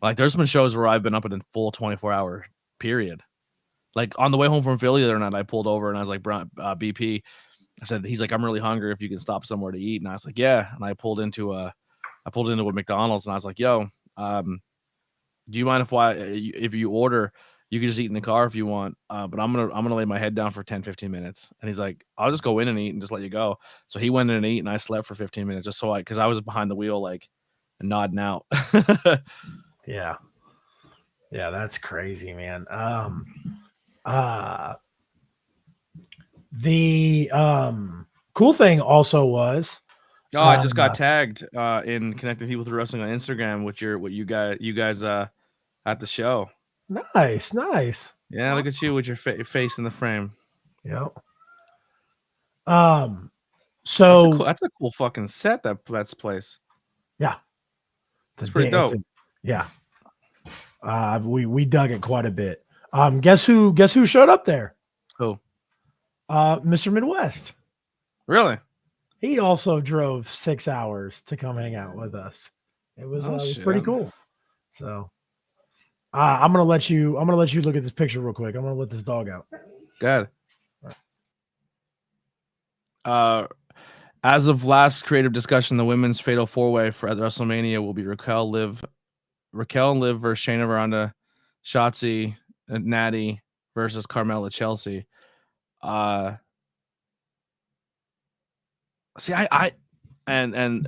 Like there's been shows where I've been up in a full 24-hour period. Like on the way home from Philly the other night, I pulled over and I was like, BP, I said, he's like, I'm really hungry if you can stop somewhere to eat. And I was like, yeah. And I pulled into a McDonald's and I was like, yo, do you mind if you order, you can just eat in the car if you want. But I'm going to lay my head down for 10-15 minutes. And he's like, I'll just go in and eat and just let you go. So he went in and ate and I slept for 15 minutes just because I was behind the wheel, like nodding out. Yeah. Yeah. That's crazy, man. The cool thing also was, I just got tagged in connecting people through wrestling on Instagram with you guys at the show. Nice. Yeah, look at you with your face in the frame. Yep. So that's a cool fucking set. That's place. Yeah, that's pretty dope. Yeah. We dug it quite a bit. Guess who showed up there? Who? Mr. Midwest. Really? He also drove 6 hours to come hang out with us. It was pretty cool. So I'm gonna let you look at this picture real quick. I'm gonna let this dog out. Good. As of last creative discussion, the women's fatal 4-way for at WrestleMania will be Raquel and Liv versus Shayna Miranda, Shotzi and Natty versus Carmella Chelsea. See, and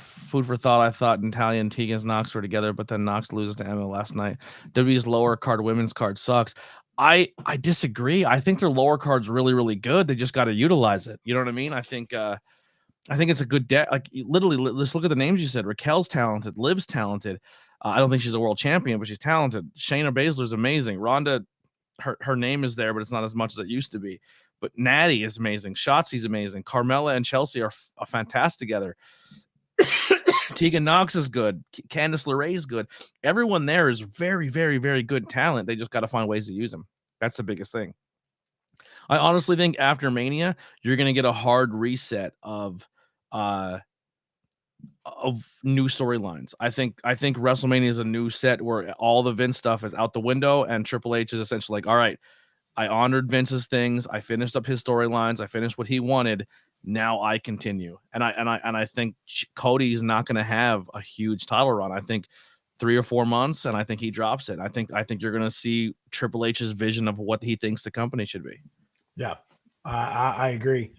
food for thought. I thought Natalya and Tegan's Nox were together, but then Nox loses to Emma last night. WWE's lower card women's card sucks. I disagree. I think their lower card's really, really good. They just got to utilize it. You know what I mean? I think it's a good like literally. Let's look at the names you said. Raquel's talented. Liv's talented. I don't think she's a world champion, but she's talented. Shayna Baszler's amazing. Ronda, her name is there, but it's not as much as it used to be. But Natty is amazing. Shotzi's amazing. Carmella and Chelsea are fantastic together. Tegan Nox is good. Candice LeRae is good. Everyone there is very, very, very good talent. They just got to find ways to use them. That's the biggest thing. I honestly think after Mania, you're going to get a hard reset of new storylines. I think WrestleMania is a new set where all the Vince stuff is out the window, and Triple H is essentially like, all right, I honored Vince's things. I finished up his storylines. I finished what he wanted. Now I continue. And I think Cody's not going to have a huge title run. I think 3 or 4 months, and I think he drops it. I think you're going to see Triple H's vision of what he thinks the company should be. Yeah, I agree.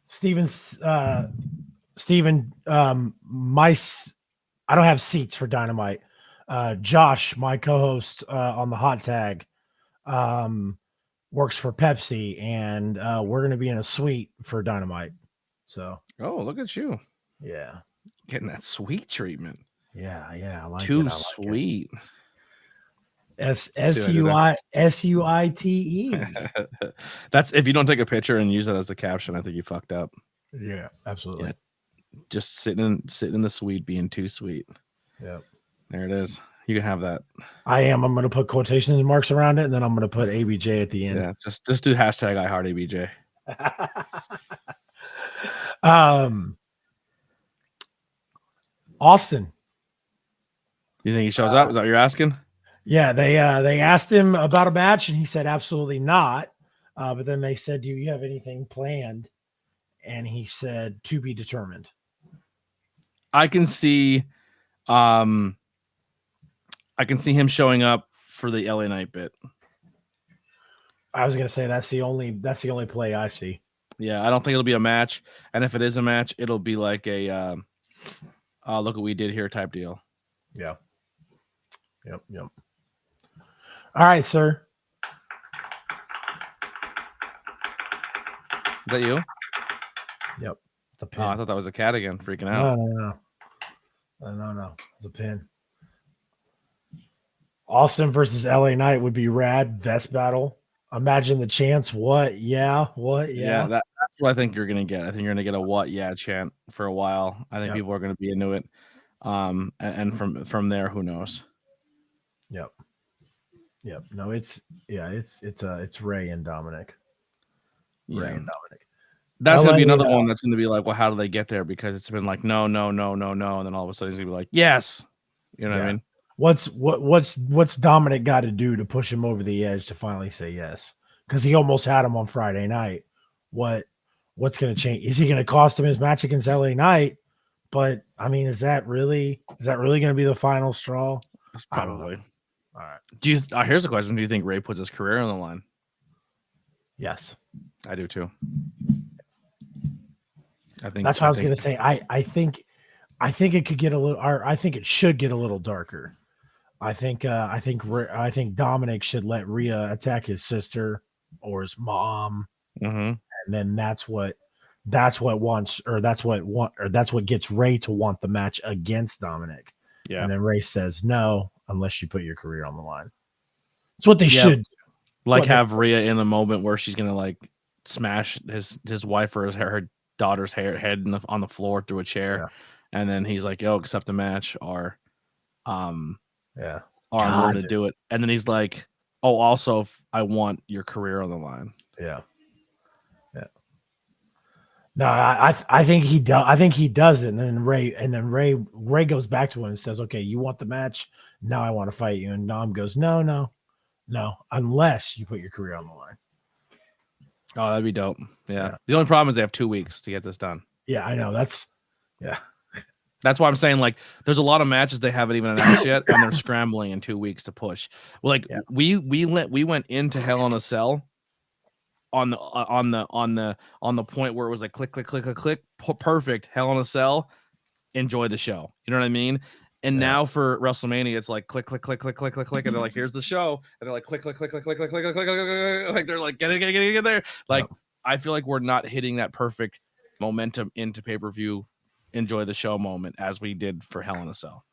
Steven, I don't have seats for Dynamite. Josh, my co-host on the hot tag, works for Pepsi, and we're going to be in a suite for Dynamite. So, look at you. Yeah. Getting that sweet treatment. Yeah. I like Too sweet. SUITE. That's if you don't take a picture and use it as the caption, I think you fucked up. Yeah, absolutely. Yeah. Just sitting in the suite, being too sweet. Yep. There it is. You can have that. I'm going to put quotation marks around it, and then I'm going to put ABJ at the end. Yeah, just do hashtag I heart ABJ. Austin. You think he shows up? Is that what you're asking? Yeah, they asked him about a match, and he said absolutely not. But then they said, "Do you have anything planned?" And he said, "To be determined." I can see him showing up for the LA Knight bit. I was gonna say that's the only play I see. Yeah, I don't think it'll be a match, and if it is a match, it'll be like a look what we did here type deal. Yeah. Yep. All right, sir. Is that you? Yep. It's a pin. Oh, I thought that was a cat again, freaking out. No. It's a pin. Austin versus LA Knight would be rad. Vest battle. Imagine the chance. What? Yeah. What? Yeah. That's what I think you're gonna get. I think you're gonna get a what yeah chant for a while. I think people are gonna be into it. And from there, who knows? Yep. No, it's Ray and Dominic. Yeah. Ray and Dominic. That's gonna be another one that's gonna be like, well, how do they get there? Because it's been like no, and then all of a sudden he's gonna be like, yes. You know what I mean? What's Dominic got to do to push him over the edge to finally say yes? Because he almost had him on Friday night. What's going to change? Is he going to cost him his match against LA Knight? But I mean, is that really going to be the final straw? That's probably. All right. Here's a question: do you think Ray puts his career on the line? Yes, I do too. I think that's what I was going to say. I think it could get a little. Or I think it should get a little darker. I think Dominic should let Rhea attack his sister or his mom, and then that's what gets Ray to want the match against Dominic. Yeah, and then Ray says no unless you put your career on the line. That's what they should do. Like have Rhea in a moment where she's gonna like smash his wife or her daughter's head on the floor through a chair, and then he's like, "Yo, accept the match," or I'm going to do it. And then he's like, oh, also, I want your career on the line. Yeah. No, I think he does. I think he does it. And then Ray goes back to him and says, okay, you want the match? Now I want to fight you. And Dom goes, no, unless you put your career on the line. Oh, that'd be dope. Yeah. The only problem is they have 2 weeks to get this done. Yeah, I know. That's why I'm saying, like, there's a lot of matches they haven't even announced yet, and they're scrambling in 2 weeks to push. Like, we went into Hell in a Cell on the point where it was like click, perfect. Hell in a Cell, enjoy the show. You know what I mean? And now for WrestleMania, it's like click, and they're like, here's the show, and they're like click, like they're like get there. Like, I feel like we're not hitting that perfect momentum into pay-per-view. Enjoy the show moment as we did for Hell in a Cell.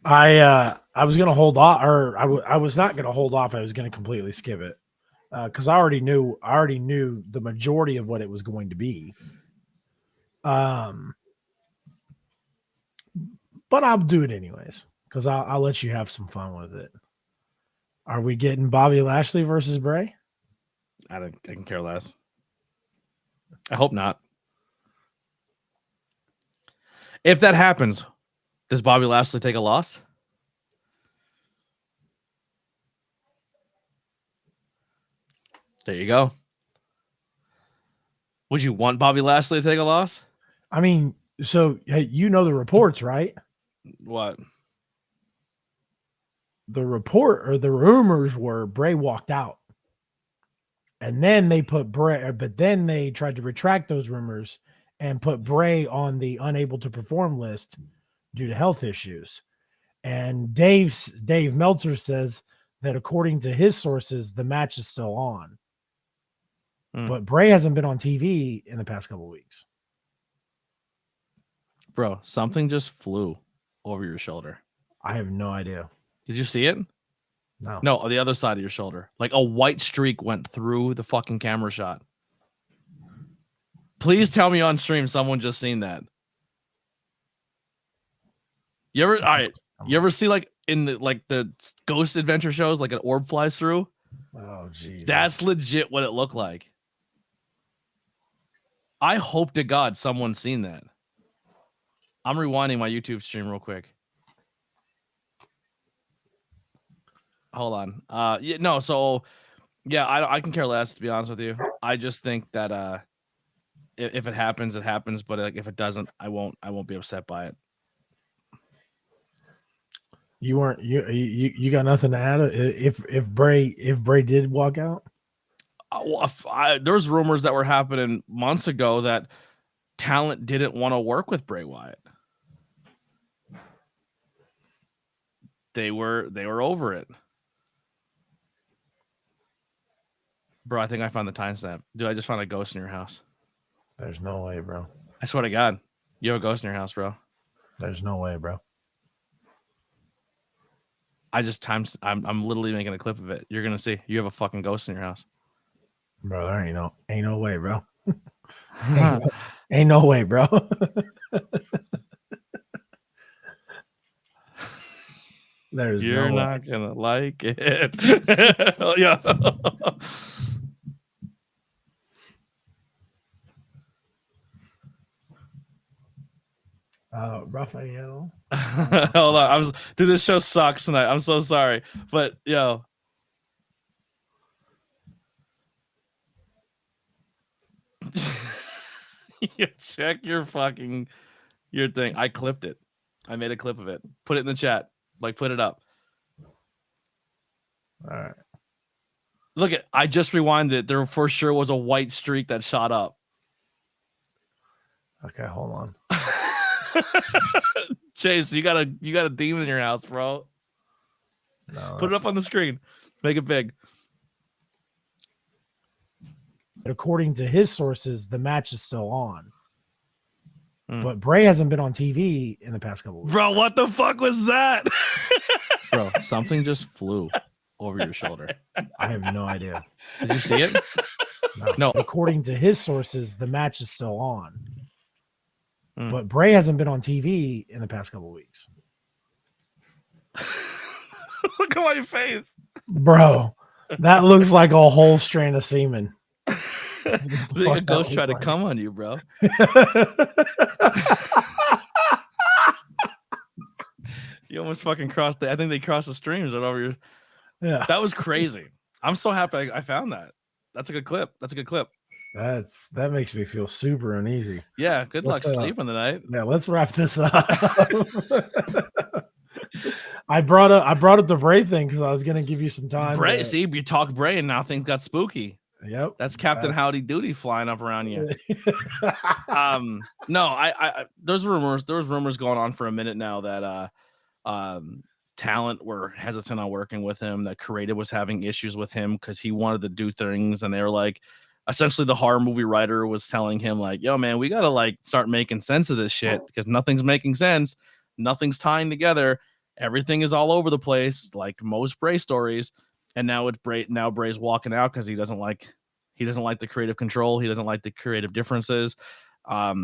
I was gonna hold off, or I was not gonna hold off. I was gonna completely skip it because I already knew the majority of what it was going to be. But I'll do it anyways because I'll let you have some fun with it. Are we getting Bobby Lashley versus Bray? I can care less. I hope not. If that happens, does Bobby Lashley take a loss? There you go. Would you want Bobby Lashley to take a loss? I mean, so hey, you know the reports, right? What? The report or the rumors were Bray walked out. And then they put Bray, but then they tried to retract those rumors and put Bray on the unable to perform list due to health issues. And Dave Meltzer says that according to his sources, the match is still on. But Bray hasn't been on TV in the past couple of weeks. Bro, something just flew over your shoulder. I have no idea. Did you see it? No, on the other side of your shoulder. Like a white streak went through the fucking camera shot. Please tell me on stream someone just seen that. You ever see like in the ghost adventure shows, like an orb flies through? Oh, geez. That's legit what it looked like. I hope to God someone's seen that. I'm rewinding my YouTube stream real quick. Hold on. I can care less, to be honest with you. I just think that if it happens, it happens. But like if it doesn't, I won't be upset by it. You weren't you got nothing to add if Bray did walk out? There's rumors that were happening months ago that talent didn't want to work with Bray Wyatt. They were over it. Bro, I think I found the timestamp. Dude, I just found a ghost in your house. There's no way, bro. I swear to God. You have a ghost in your house, bro. There's no way, bro. I'm literally making a clip of it. You're gonna see. You have a fucking ghost in your house. Bro, there ain't no way, bro. ain't no way, bro. You're not gonna like it. Yeah. Raphael. Hold on. Dude, this show sucks tonight. I'm so sorry. But yo. You check your thing. I clipped it. I made a clip of it. Put it in the chat. Like, put it up. All right. Look I just rewinded it. There for sure was a white streak that shot up. Okay, hold on. Chase, you got a demon in your house, bro. No, put it up on the screen. Make it big. According to his sources, the match is still on. But Bray hasn't been on TV in the past couple of weeks. Bro, what the fuck was that? Bro, something just flew over your shoulder. I have no idea. Did you see it? No. According to his sources, the match is still on. But Bray hasn't been on TV in the past couple of weeks. Look at my face. Bro, that looks like a whole strand of semen. A ghost tried to come on you, bro. You almost fucking crossed I think they crossed the streams right over your. Yeah. That was crazy. I'm so happy I found that. That's a good clip. That makes me feel super uneasy. Yeah, good luck sleeping tonight. Yeah, let's wrap this up. I brought up the Bray thing because I was gonna give you some time. Bray, see, you talk Bray and now things got spooky. Yep, that's Captain Howdy Doody flying up around you. No, I there's rumors. There was rumors going on for a minute now that talent were hesitant on working with him. That creative was having issues with him because he wanted to do things, and they were like, essentially, the horror movie writer was telling him like, "Yo, man, we gotta like start making sense of this shit because nothing's making sense, nothing's tying together, everything is all over the place, like most Bray stories." And now it's Bray. Now Bray's walking out because he doesn't like the creative control. He doesn't like the creative differences. But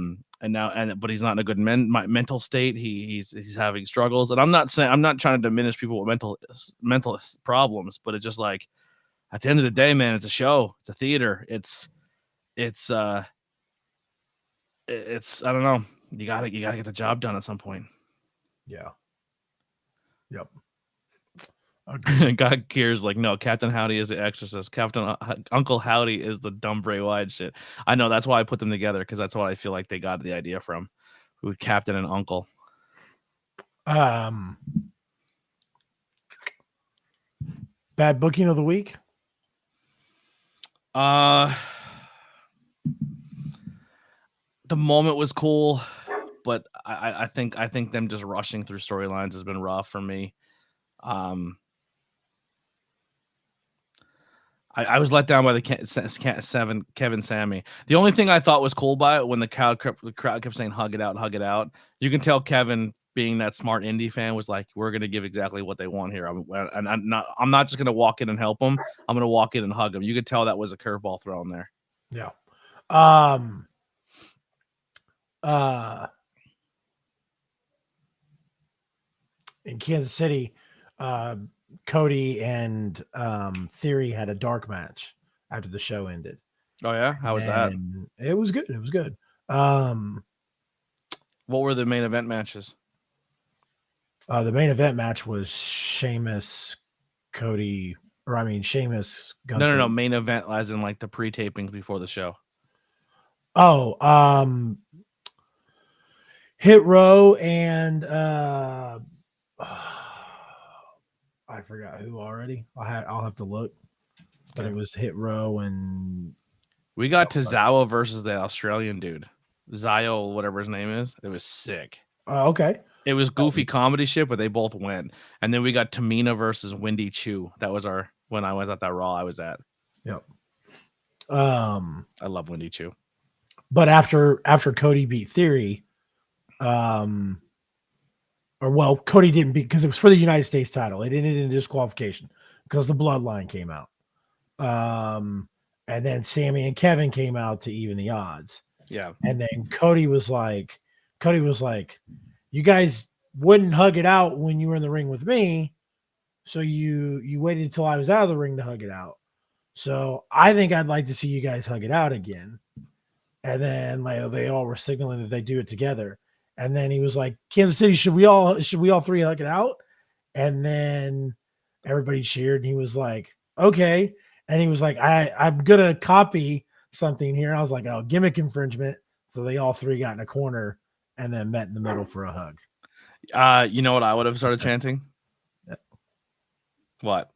he's not in a good mental state. He's having struggles. And I'm not trying to diminish people with mental problems, but it's just like at the end of the day, man, it's a show. It's a theater. It's I don't know. You gotta get the job done at some point. Yeah. Yep. God cares like, no, Captain Howdy is the exorcist. Uncle Howdy is the dumb Bray Wyatt shit. I know, that's why I put them together, because that's what I feel like they got the idea from. Who Captain and Uncle. Bad booking of the week. The moment was cool, but I think them just rushing through storylines has been rough for me. I was let down by the Kevin Sammy. The only thing I thought was cool by it when the crowd kept saying hug it out. You can tell Kevin, being that smart indie fan, was like, we're gonna give exactly what they want here. I'm not just gonna walk in and help them. I'm gonna walk in and hug them. You could tell that was a curveball thrown there. Yeah. In Kansas City, Cody and Theory had a dark match after the show ended. Oh yeah, how was that? It was good. It was good. What were the main event matches? The main event match was Sheamus, Cody, Sheamus. No. Main event, as in like the pre-tapings before the show. Oh, Hit Row and I forgot who already. I'll have to look, but Okay. it was Hit Row and We got somebody. Tozawa versus the Australian dude. Zio, whatever his name is. It was sick. Okay. It was goofy comedy shit, but they both went. And then we got Tamina versus Wendy Chu. That was our when I was at that Raw I was at. Yep. I love Wendy Chu. But after Cody beat Theory, um, or well, Cody didn't beat because it was for the United States title. It ended in disqualification because the bloodline came out. And then Sammy and Kevin came out to even the odds. Yeah. And then Cody was like, you guys wouldn't hug it out when you were in the ring with me. So you waited until I was out of the ring to hug it out. So I think I'd like to see you guys hug it out again. And then like they all were signaling that they do it together. And then he was like, Kansas City, should we all three hug it out? And then everybody cheered, and he was like, okay. And he was like, I'm gonna copy something here. And I was like, oh, gimmick infringement. So they all three got in a corner and then met in the middle for a hug. You know what I would have started chanting? What?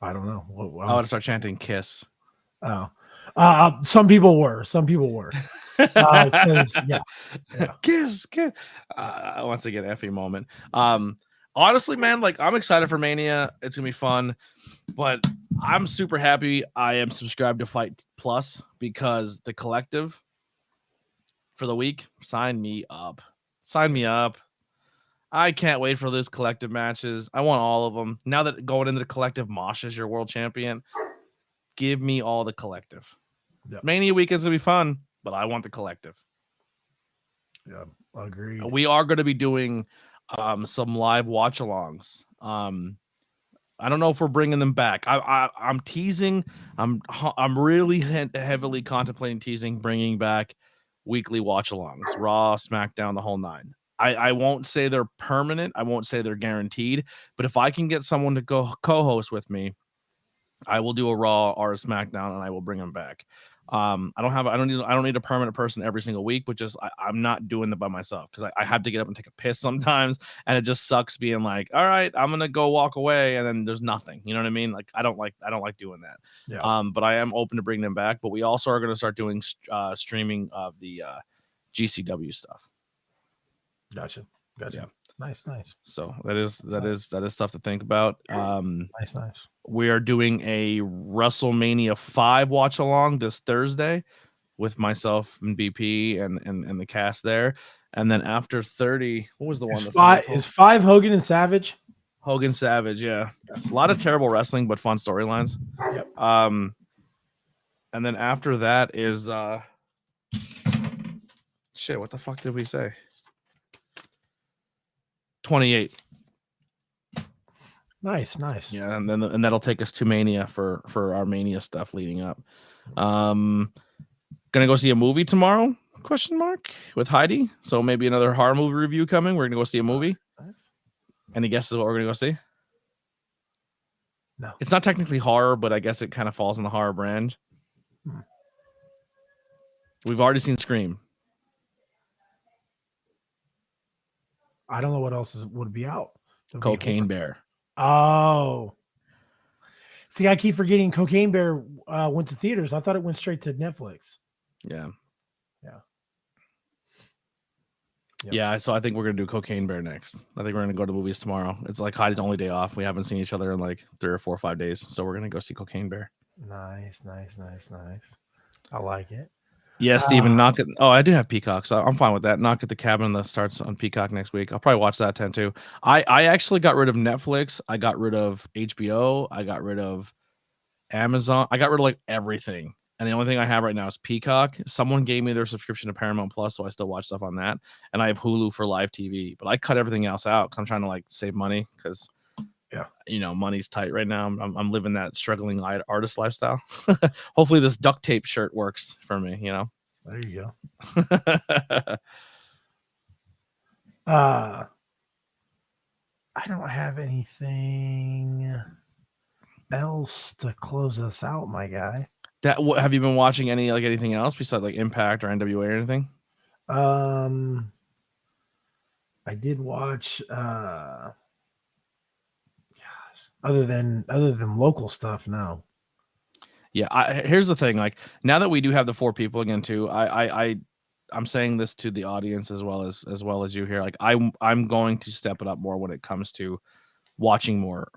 I don't know. I would have started chanting "Kiss." Oh, some people were. Because yeah. Kiss. Once again, Effie moment. Honestly, man, like I'm excited for Mania. It's gonna be fun, but I'm super happy I am subscribed to Fight Plus because the collective for the week, sign me up. Sign me up. I can't wait for those collective matches. I want all of them. Now that going into the collective, Mosh is your world champion. Give me all the collective. Yep. Mania weekend's gonna be fun, but I want the collective. Yeah, agreed. We are going to be doing some live watch-alongs. I don't know if we're bringing them back. I'm teasing. I'm really heavily contemplating teasing bringing back weekly watch-alongs, Raw, SmackDown, the whole nine. I won't say they're permanent. I won't say they're guaranteed. But if I can get someone to go co-host with me, I will do a Raw or a SmackDown, and I will bring them back. I don't need a permanent person every single week, but just I'm not doing that by myself because I have to get up and take a piss sometimes, and it just sucks being like, all right, I'm gonna go walk away, and then there's nothing. You know what I mean? Like I don't like doing that. Yeah. But I am open to bring them back. But we also are gonna start doing streaming of the GCW stuff. Gotcha. Yeah. Nice. So that is stuff to think about. Nice. We are doing a WrestleMania 5 watch along this Thursday with myself and BP and the cast there. And then after 30, what was the one that is 5 Hogan and Savage? Hogan Savage, yeah. A lot of terrible wrestling, but fun storylines. Yep. And then after that is shit, what the fuck did we say? 28. Nice. Yeah, and that'll take us to Mania for our Mania stuff leading up. Gonna go see a movie tomorrow? Question mark with Heidi. So maybe another horror movie review coming. We're gonna go see a movie. Nice. Any guesses what we're gonna go see? No. It's not technically horror, but I guess it kind of falls in the horror brand. We've already seen Scream. I don't know what else would be out. Cocaine Bear. Oh. See, I keep forgetting Cocaine Bear went to theaters. I thought it went straight to Netflix. Yeah. Yep. Yeah, so I think we're gonna do Cocaine Bear next. I think we're gonna go to movies tomorrow. It's like Heidi's only day off. We haven't seen each other in like 3 or 4 or 5 days, so we're gonna go see Cocaine Bear. Nice. I like it. Yeah, Steven, knock it. Oh, I do have Peacock, so I'm fine with that. Knock at the Cabin that starts on Peacock next week. I'll probably watch that 10 too. I actually got rid of Netflix. I got rid of HBO. I got rid of Amazon. I got rid of like everything. And the only thing I have right now is Peacock. Someone gave me their subscription to Paramount Plus, so I still watch stuff on that. And I have Hulu for live TV. But I cut everything else out because I'm trying to like save money because money's tight right now. I'm living that struggling artist lifestyle. Hopefully this duct tape shirt works for me, There you go. I don't have anything else to close us out, my guy. Have you been watching anything else besides like Impact or NWA or anything? I did watch other than local stuff, no. Yeah, here's the thing. Like now that we do have the 4 people again, too, I'm saying this to the audience as well as you here. Like I'm going to step it up more when it comes to watching more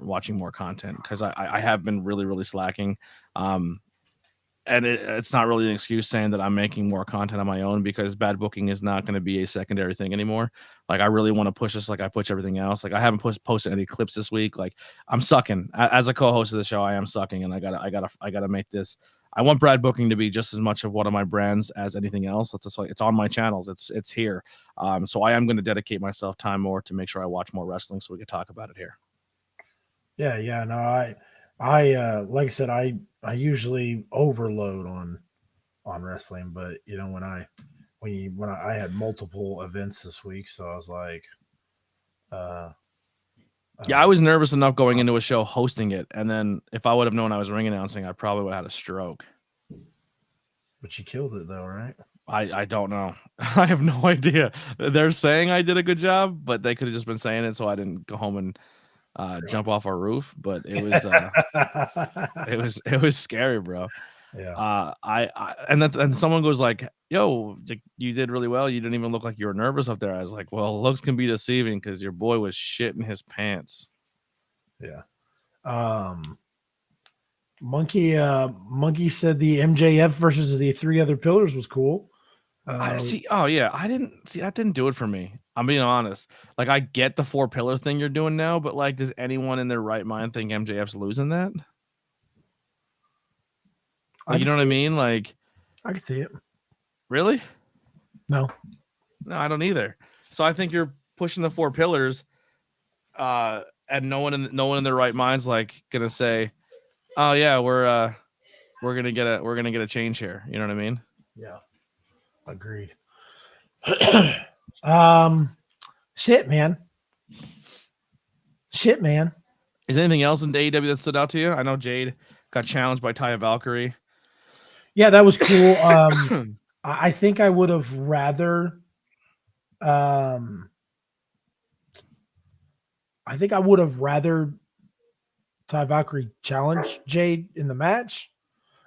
content because I have been really slacking. And it's not really an excuse saying that I'm making more content on my own because bad booking is not going to be a secondary thing anymore. Like I really want to push this like I push everything else. Like I haven't posted any clips this week. Like I'm sucking as a co-host of the show. I am sucking, and I gotta make this. I want Brad Booking to be just as much of one of my brands as anything else. It's just like it's on my channels. It's here. So I am going to dedicate myself time more to make sure I watch more wrestling so we can talk about it here. Yeah, no, I like I said, I usually overload on wrestling, but you know when I had multiple events this week, so I was like, Yeah, I was nervous enough going into a show hosting it, and then if I would have known I was ring announcing, I probably would have had a stroke. But you killed it though, right? I don't know. I have no idea. They're saying I did a good job, but they could have just been saying it so I didn't go home and jump off our roof. But it was it was scary, bro. Yeah. And then someone goes like, "Yo, you did really well. You didn't even look like you were nervous up there." I was like, "Well, looks can be deceiving because your boy was shitting his pants." Yeah. Monkey said the MJF versus the 3 other pillars was cool. I see. Oh yeah, I didn't see. That didn't do it for me. I'm being honest. Like I get the 4 pillar thing you're doing now, but like, does anyone in their right mind think MJF's losing that? Like, you know what I mean? Like, I can see it. Really? No, I don't either. So I think you're pushing the 4 pillars, and no one in their right mind's like gonna say, "Oh yeah, we're gonna get a change here." You know what I mean? Yeah, agreed. Shit, man. Is anything else in AEW that stood out to you? I know Jade got challenged by Taya Valkyrie. Yeah, that was cool. I think I would have rather. I think I would have rather Ty Valkyrie challenge Jade in the match.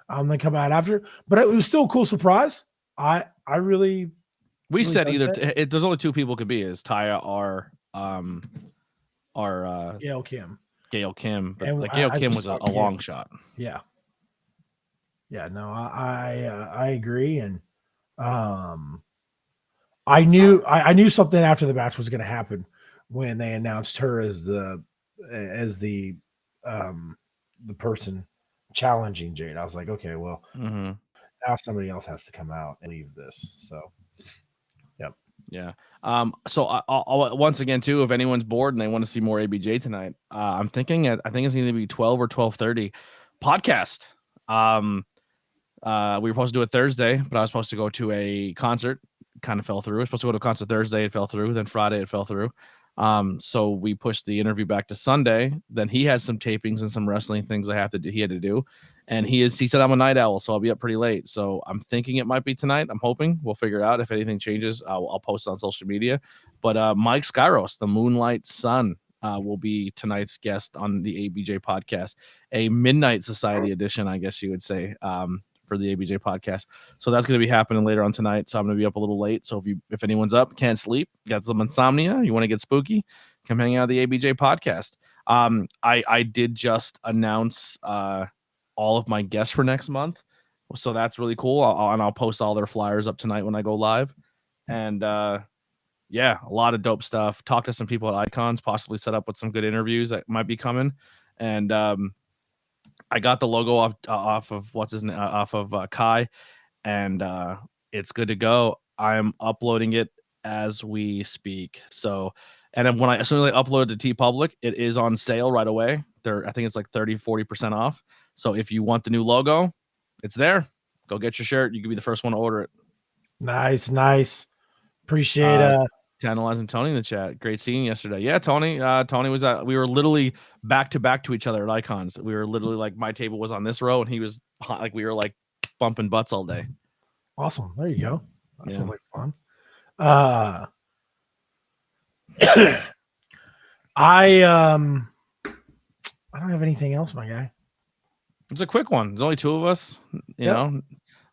Then come out after, but it was still a cool surprise. I really. We really said either there's only 2 people could be is Taya or Gail Kim. Gail Kim, but like Gail Kim was a long shot. Yeah. No, I agree, and I knew something after the match was going to happen when they announced her as the person challenging Jade. I was like, okay, well, now somebody else has to come out and leave this. So, yep. Yeah. So I'll once again too, if anyone's bored and they want to see more ABJ tonight, I'm thinking I think it's going to be 12 or 12:30 podcast. We were supposed to do it Thursday, but I was supposed to go to a concert. Kind of fell through. I was supposed to go to a concert Thursday. It fell through. Then Friday it fell through. So we pushed the interview back to Sunday. Then he has some tapings and some wrestling things he had to do. And he said I'm a night owl, so I'll be up pretty late. So I'm thinking it might be tonight. I'm hoping we'll figure it out. If anything changes, I'll post it on social media. But Mike Skyros, the Moonlight Sun, will be tonight's guest on the ABJ podcast, a Midnight Society edition, I guess you would say, for the ABJ podcast. So that's going to be happening later on tonight. So I'm going to be up a little late. So if anyone's up, can't sleep, got some insomnia, you want to get spooky, come hang out at the ABJ podcast. I did just announce all of my guests for next month. So that's really cool. I'll post all their flyers up tonight when I go live. And yeah, a lot of dope stuff. Talk to some people at Icons, possibly set up with some good interviews that might be coming. And I got the logo off of what's his name, off of Kai, and it's good to go. I'm uploading it as we speak. So, and then as soon as I upload it to TeePublic, it is on sale right away. I think it's like 30-40% off. So if you want the new logo, it's there. Go get your shirt. You can be the first one to order it. Nice. Appreciate Tantalizing Tony in the chat. Great seeing you yesterday. Yeah, Tony. Tony was we were literally back to back to each other at Icons. We were literally like my table was on this row and he was like we were like bumping butts all day. Awesome. There you go. That Yeah. sounds like fun. I don't have anything else, my guy. It's a quick one. There's only two of us. You Yep. know,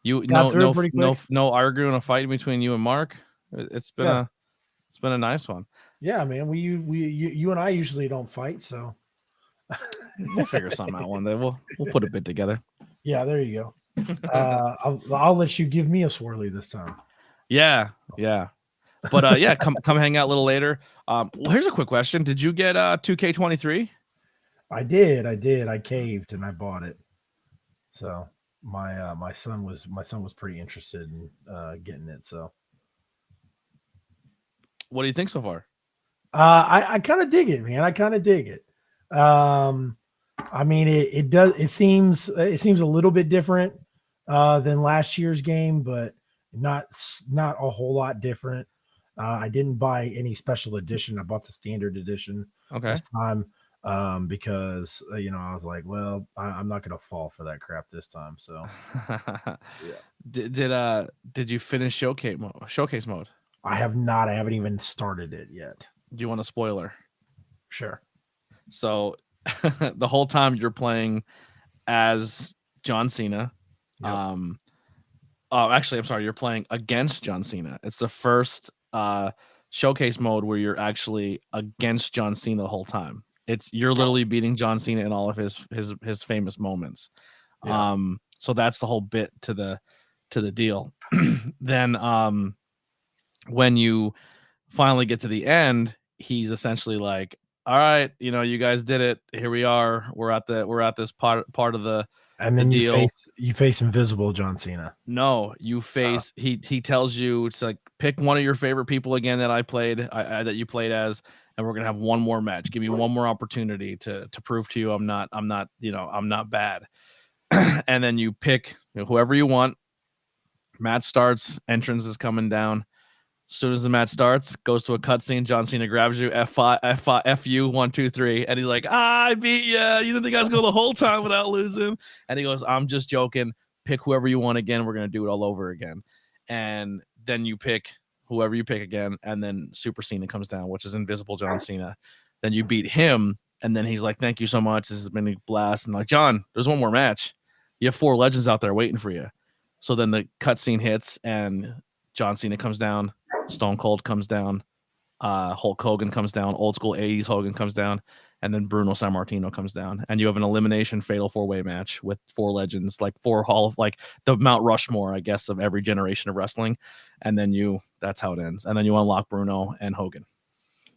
you Got through it pretty quick. no arguing a fight between you and Mark. It's been a nice one. Yeah, man. You and I usually don't fight, so We'll figure something out one day. We'll put a bit together. yeah, there you go. I'll let you give me a swirly this time. Yeah. But yeah, come hang out a little later. Well, here's a quick question. Did you get 2K23? I did. I caved and I bought it. So my son was pretty interested in getting it. So What do you think so far? I kind of dig it, man. I kind of dig it. I mean, it seems a little bit different than last year's game, but not a whole lot different. I didn't buy any special edition. I bought the standard edition this time because I was like, well, I'm not gonna fall for that crap this time. So yeah. Did you finish showcase mode? I have not. I haven't even started it yet. Do you want a spoiler? Sure. So the whole time you're playing as John Cena. Yep. Actually, I'm sorry, you're playing against John Cena. It's the first showcase mode where you're actually against John Cena the whole time. You're literally beating John Cena in all of his famous moments. Yeah. So that's the whole bit to the deal. Then when you finally get to the end, he's essentially like, all right, you guys did it. Here we are. We're at this part of the and then deal. You face invisible John Cena. No, you face he tells you it's like, pick one of your favorite people again that I played that you played as, and we're gonna have one more match. Give me one more opportunity to prove to you I'm not bad. And then you pick whoever you want. Match starts. Entrance is coming down. As soon as the match starts, goes to a cutscene. John Cena grabs you, F-U, 1, 2, 3, and he's like, I beat you. You didn't think I was going the whole time without losing? And he goes, I'm just joking. Pick whoever you want again. We're going to do it all over again. And then you pick whoever you pick again, and then Super Cena comes down, which is Invisible John Cena. Then you beat him, and then he's like, thank you so much. This has been a blast. And like, John, there's one more match. You have 4 legends out there waiting for you. So then the cutscene hits, and John Cena comes down. Stone Cold comes down, Hulk Hogan comes down, old school 80s Hogan comes down, and then Bruno Sammartino comes down, and you have an elimination fatal 4-way match with 4 legends, like 4 the Mount Rushmore, I guess, of every generation of wrestling, and then that's how it ends, and then you unlock Bruno and Hogan.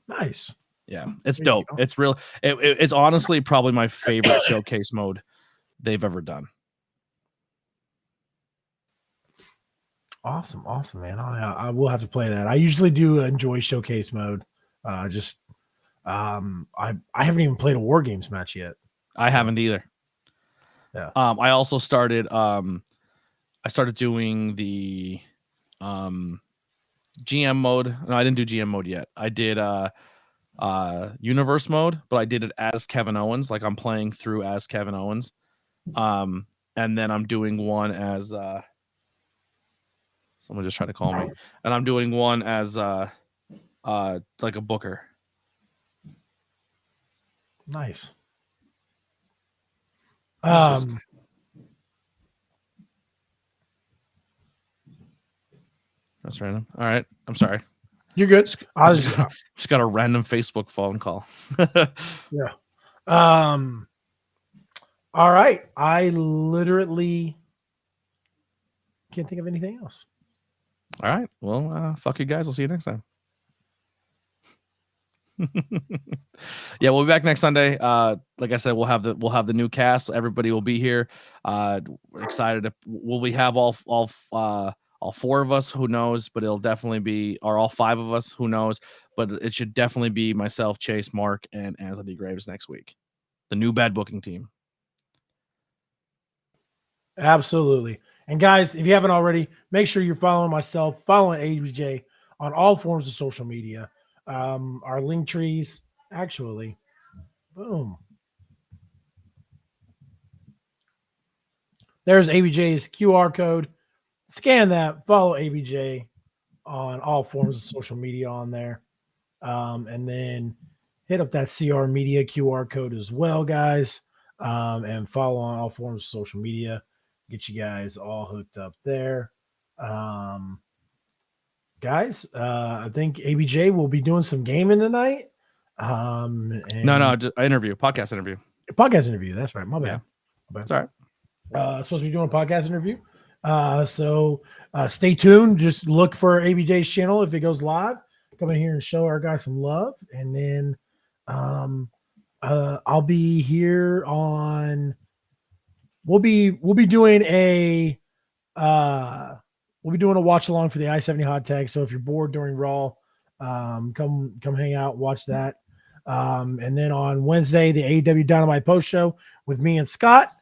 Nice. Yeah, it's dope. It's real. It's honestly probably my favorite showcase mode they've ever done. Awesome, man. I will have to play that. I usually do enjoy showcase mode. I haven't even played a War Games match yet. I haven't either. Yeah. I also started. I started doing the GM mode. No, I didn't do GM mode yet. I did universe mode, but I did it as Kevin Owens. Like, I'm playing through as Kevin Owens. And then I'm doing one as someone just tried to call me, and I'm doing one as like a booker. Nice. That's random. All right, I'm sorry. You're good. I just got a random Facebook phone call. Yeah. All right. I literally can't think of anything else. All right. Well, fuck you guys. I'll see you next time. Yeah, we'll be back next Sunday. Like I said, we'll have the new cast. So everybody will be here. We're excited. Will we have all 4 of us? Who knows? But it'll definitely be, or all 5 of us. Who knows? But it should definitely be myself, Chase, Mark, and Anthony Graves next week. The new bad booking team. Absolutely. And guys, if you haven't already, make sure you're following myself, following ABJ on all forms of social media. Our link trees, actually, boom. there's ABJ's QR code. Scan that, follow ABJ on all forms of social media on there. And then hit up that CR Media QR code as well, guys. And follow on all forms of social media. Get you guys all hooked up there. Guys, I think ABJ will be doing some gaming tonight. No, just podcast interview. Podcast interview. That's right. My bad. Yeah. My bad. It's all right. Supposed to be doing a podcast interview. So stay tuned. Just look for ABJ's channel if it goes live. Come in here and show our guys some love. And then I'll be here on. We'll be doing a watch along for the I-70 hot tag. So if you're bored during Raw, come hang out and watch that. And then on Wednesday, the AEW Dynamite post show with me and Scott.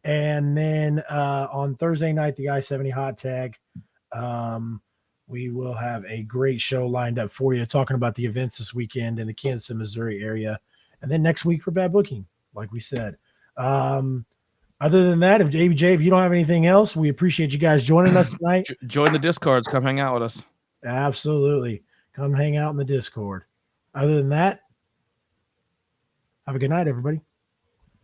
And then on Thursday night, the I-70 hot tag. We will have a great show lined up for you, talking about the events this weekend in the Kansas City, Missouri area. And then next week for Bad Booking, like we said. Other than that, if ABJ, if you don't have anything else, we appreciate you guys joining us tonight. Join the Discords. Come hang out with us. Absolutely. Come hang out in the Discord. Other than that, have a good night, everybody.